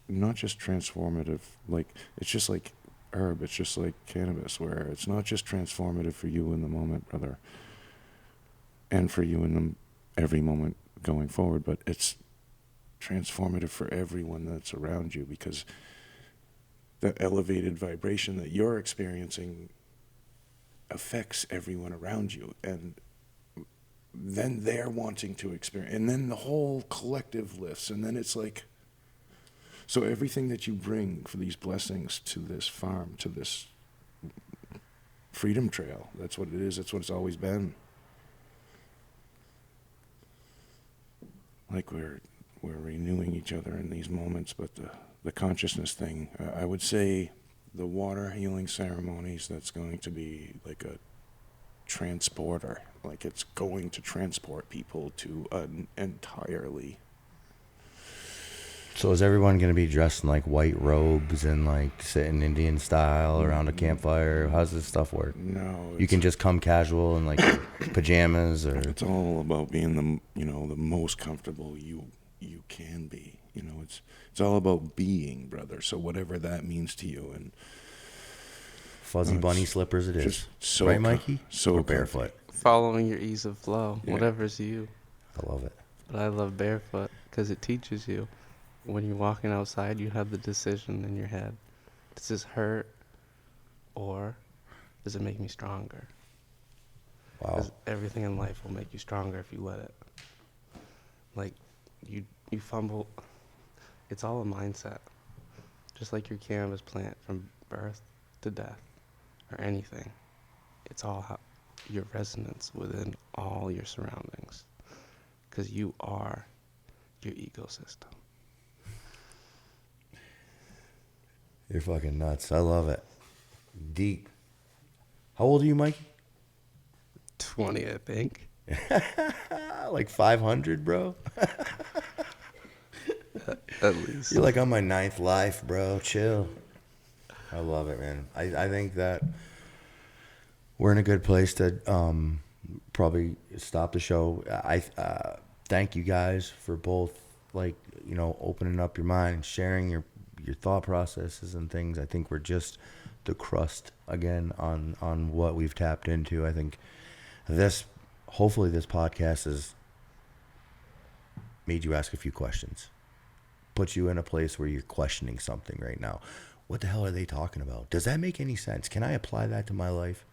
not just transformative, like it's just like herb, it's just like cannabis, where it's not just transformative for you in the moment, brother, and for you in every moment going forward, but it's transformative for everyone that's around you, because the elevated vibration that you're experiencing affects everyone around you, and then they're wanting to experience, and then the whole collective lifts, and then it's like, so everything that you bring for these blessings to this farm, to this freedom trail, that's what it is, that's what it's always been. Like we're renewing each other in these moments, but the consciousness thing, I would say the water healing ceremonies, that's going to be like a transporter, like it's going to transport people to an entirely. So is everyone going to be dressed in like white robes and like sitting Indian style around a campfire? How's this stuff work? No, you can just come casual in like pajamas, or it's all about being the most comfortable you can be. You know, it's all about being, brother. So whatever that means to you, and Fuzzy bunny slippers it is. just so right, Mikey? so or barefoot? Following your ease of flow, Yeah. whatever's you. I love it. But I love barefoot because it teaches you. When you're walking outside, you have the decision in your head. Does this hurt or does it make me stronger? Wow. Because everything in life will make you stronger if you let it. Like, you fumble. It's all a mindset. Just like your cannabis plant from birth to death or anything. It's all how your resonance within all your surroundings. Because you are your ecosystem. You're fucking nuts. I love it. Deep. How old are you, Mikey? 20, I think. Like 500, bro? At least. You're like on my 9th life, bro. Chill. I love it, man. I think that we're in a good place to probably stop the show. I thank you guys for both, like, you know, opening up your mind and sharing your thought processes and things. I think we're just the crust again on what we've tapped into. I think hopefully this podcast has made you ask a few questions, put you in a place where you're questioning something right now. What the hell are they talking about? Does that make any sense? Can I apply that to my life?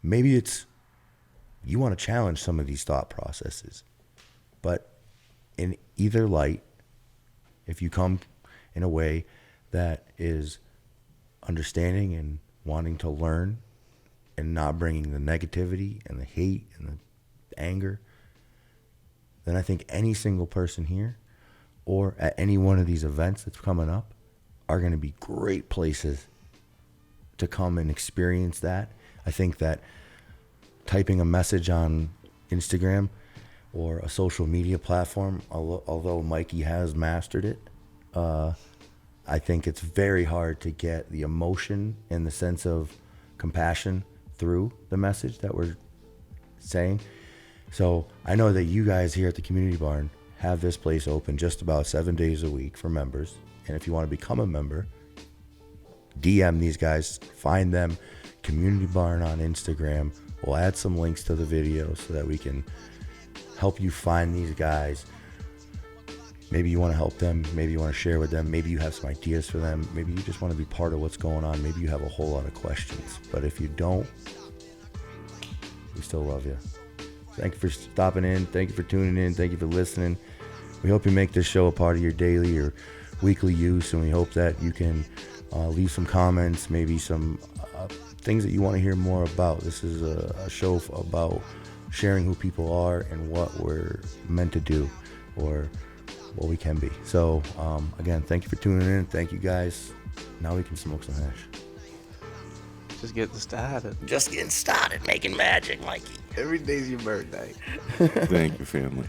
Maybe it's you want to challenge some of these thought processes, but in either light, if you come in a way that is understanding and wanting to learn and not bringing the negativity and the hate and the anger, then I think any single person here or at any one of these events that's coming up are going to be great places to come and experience that. I think that typing a message on Instagram or a social media platform, although Mikey has mastered it, I think it's very hard to get the emotion and the sense of compassion through the message that we're saying. So I know that you guys here at the Community Barn have this place open just about 7 days a week for members. And if you want to become a member, DM these guys, find them, Community Barn on Instagram. We'll add some links to the video so that we can help you find these guys. Maybe you want to help them. Maybe you want to share with them. Maybe you have some ideas for them. Maybe you just want to be part of what's going on. Maybe you have a whole lot of questions. But if you don't, we still love you. Thank you for stopping in. Thank you for tuning in. Thank you for listening. We hope you make this show a part of your daily or weekly use, and we hope that you can leave some comments, maybe some things that you want to hear more about. This is a show about sharing who people are and what we're meant to do or what we can be. So again, thank you for tuning in. Thank you guys. Now we can smoke some hash. Just getting started. Just getting started making magic, Mikey. Every day's your birthday. Thank you, family.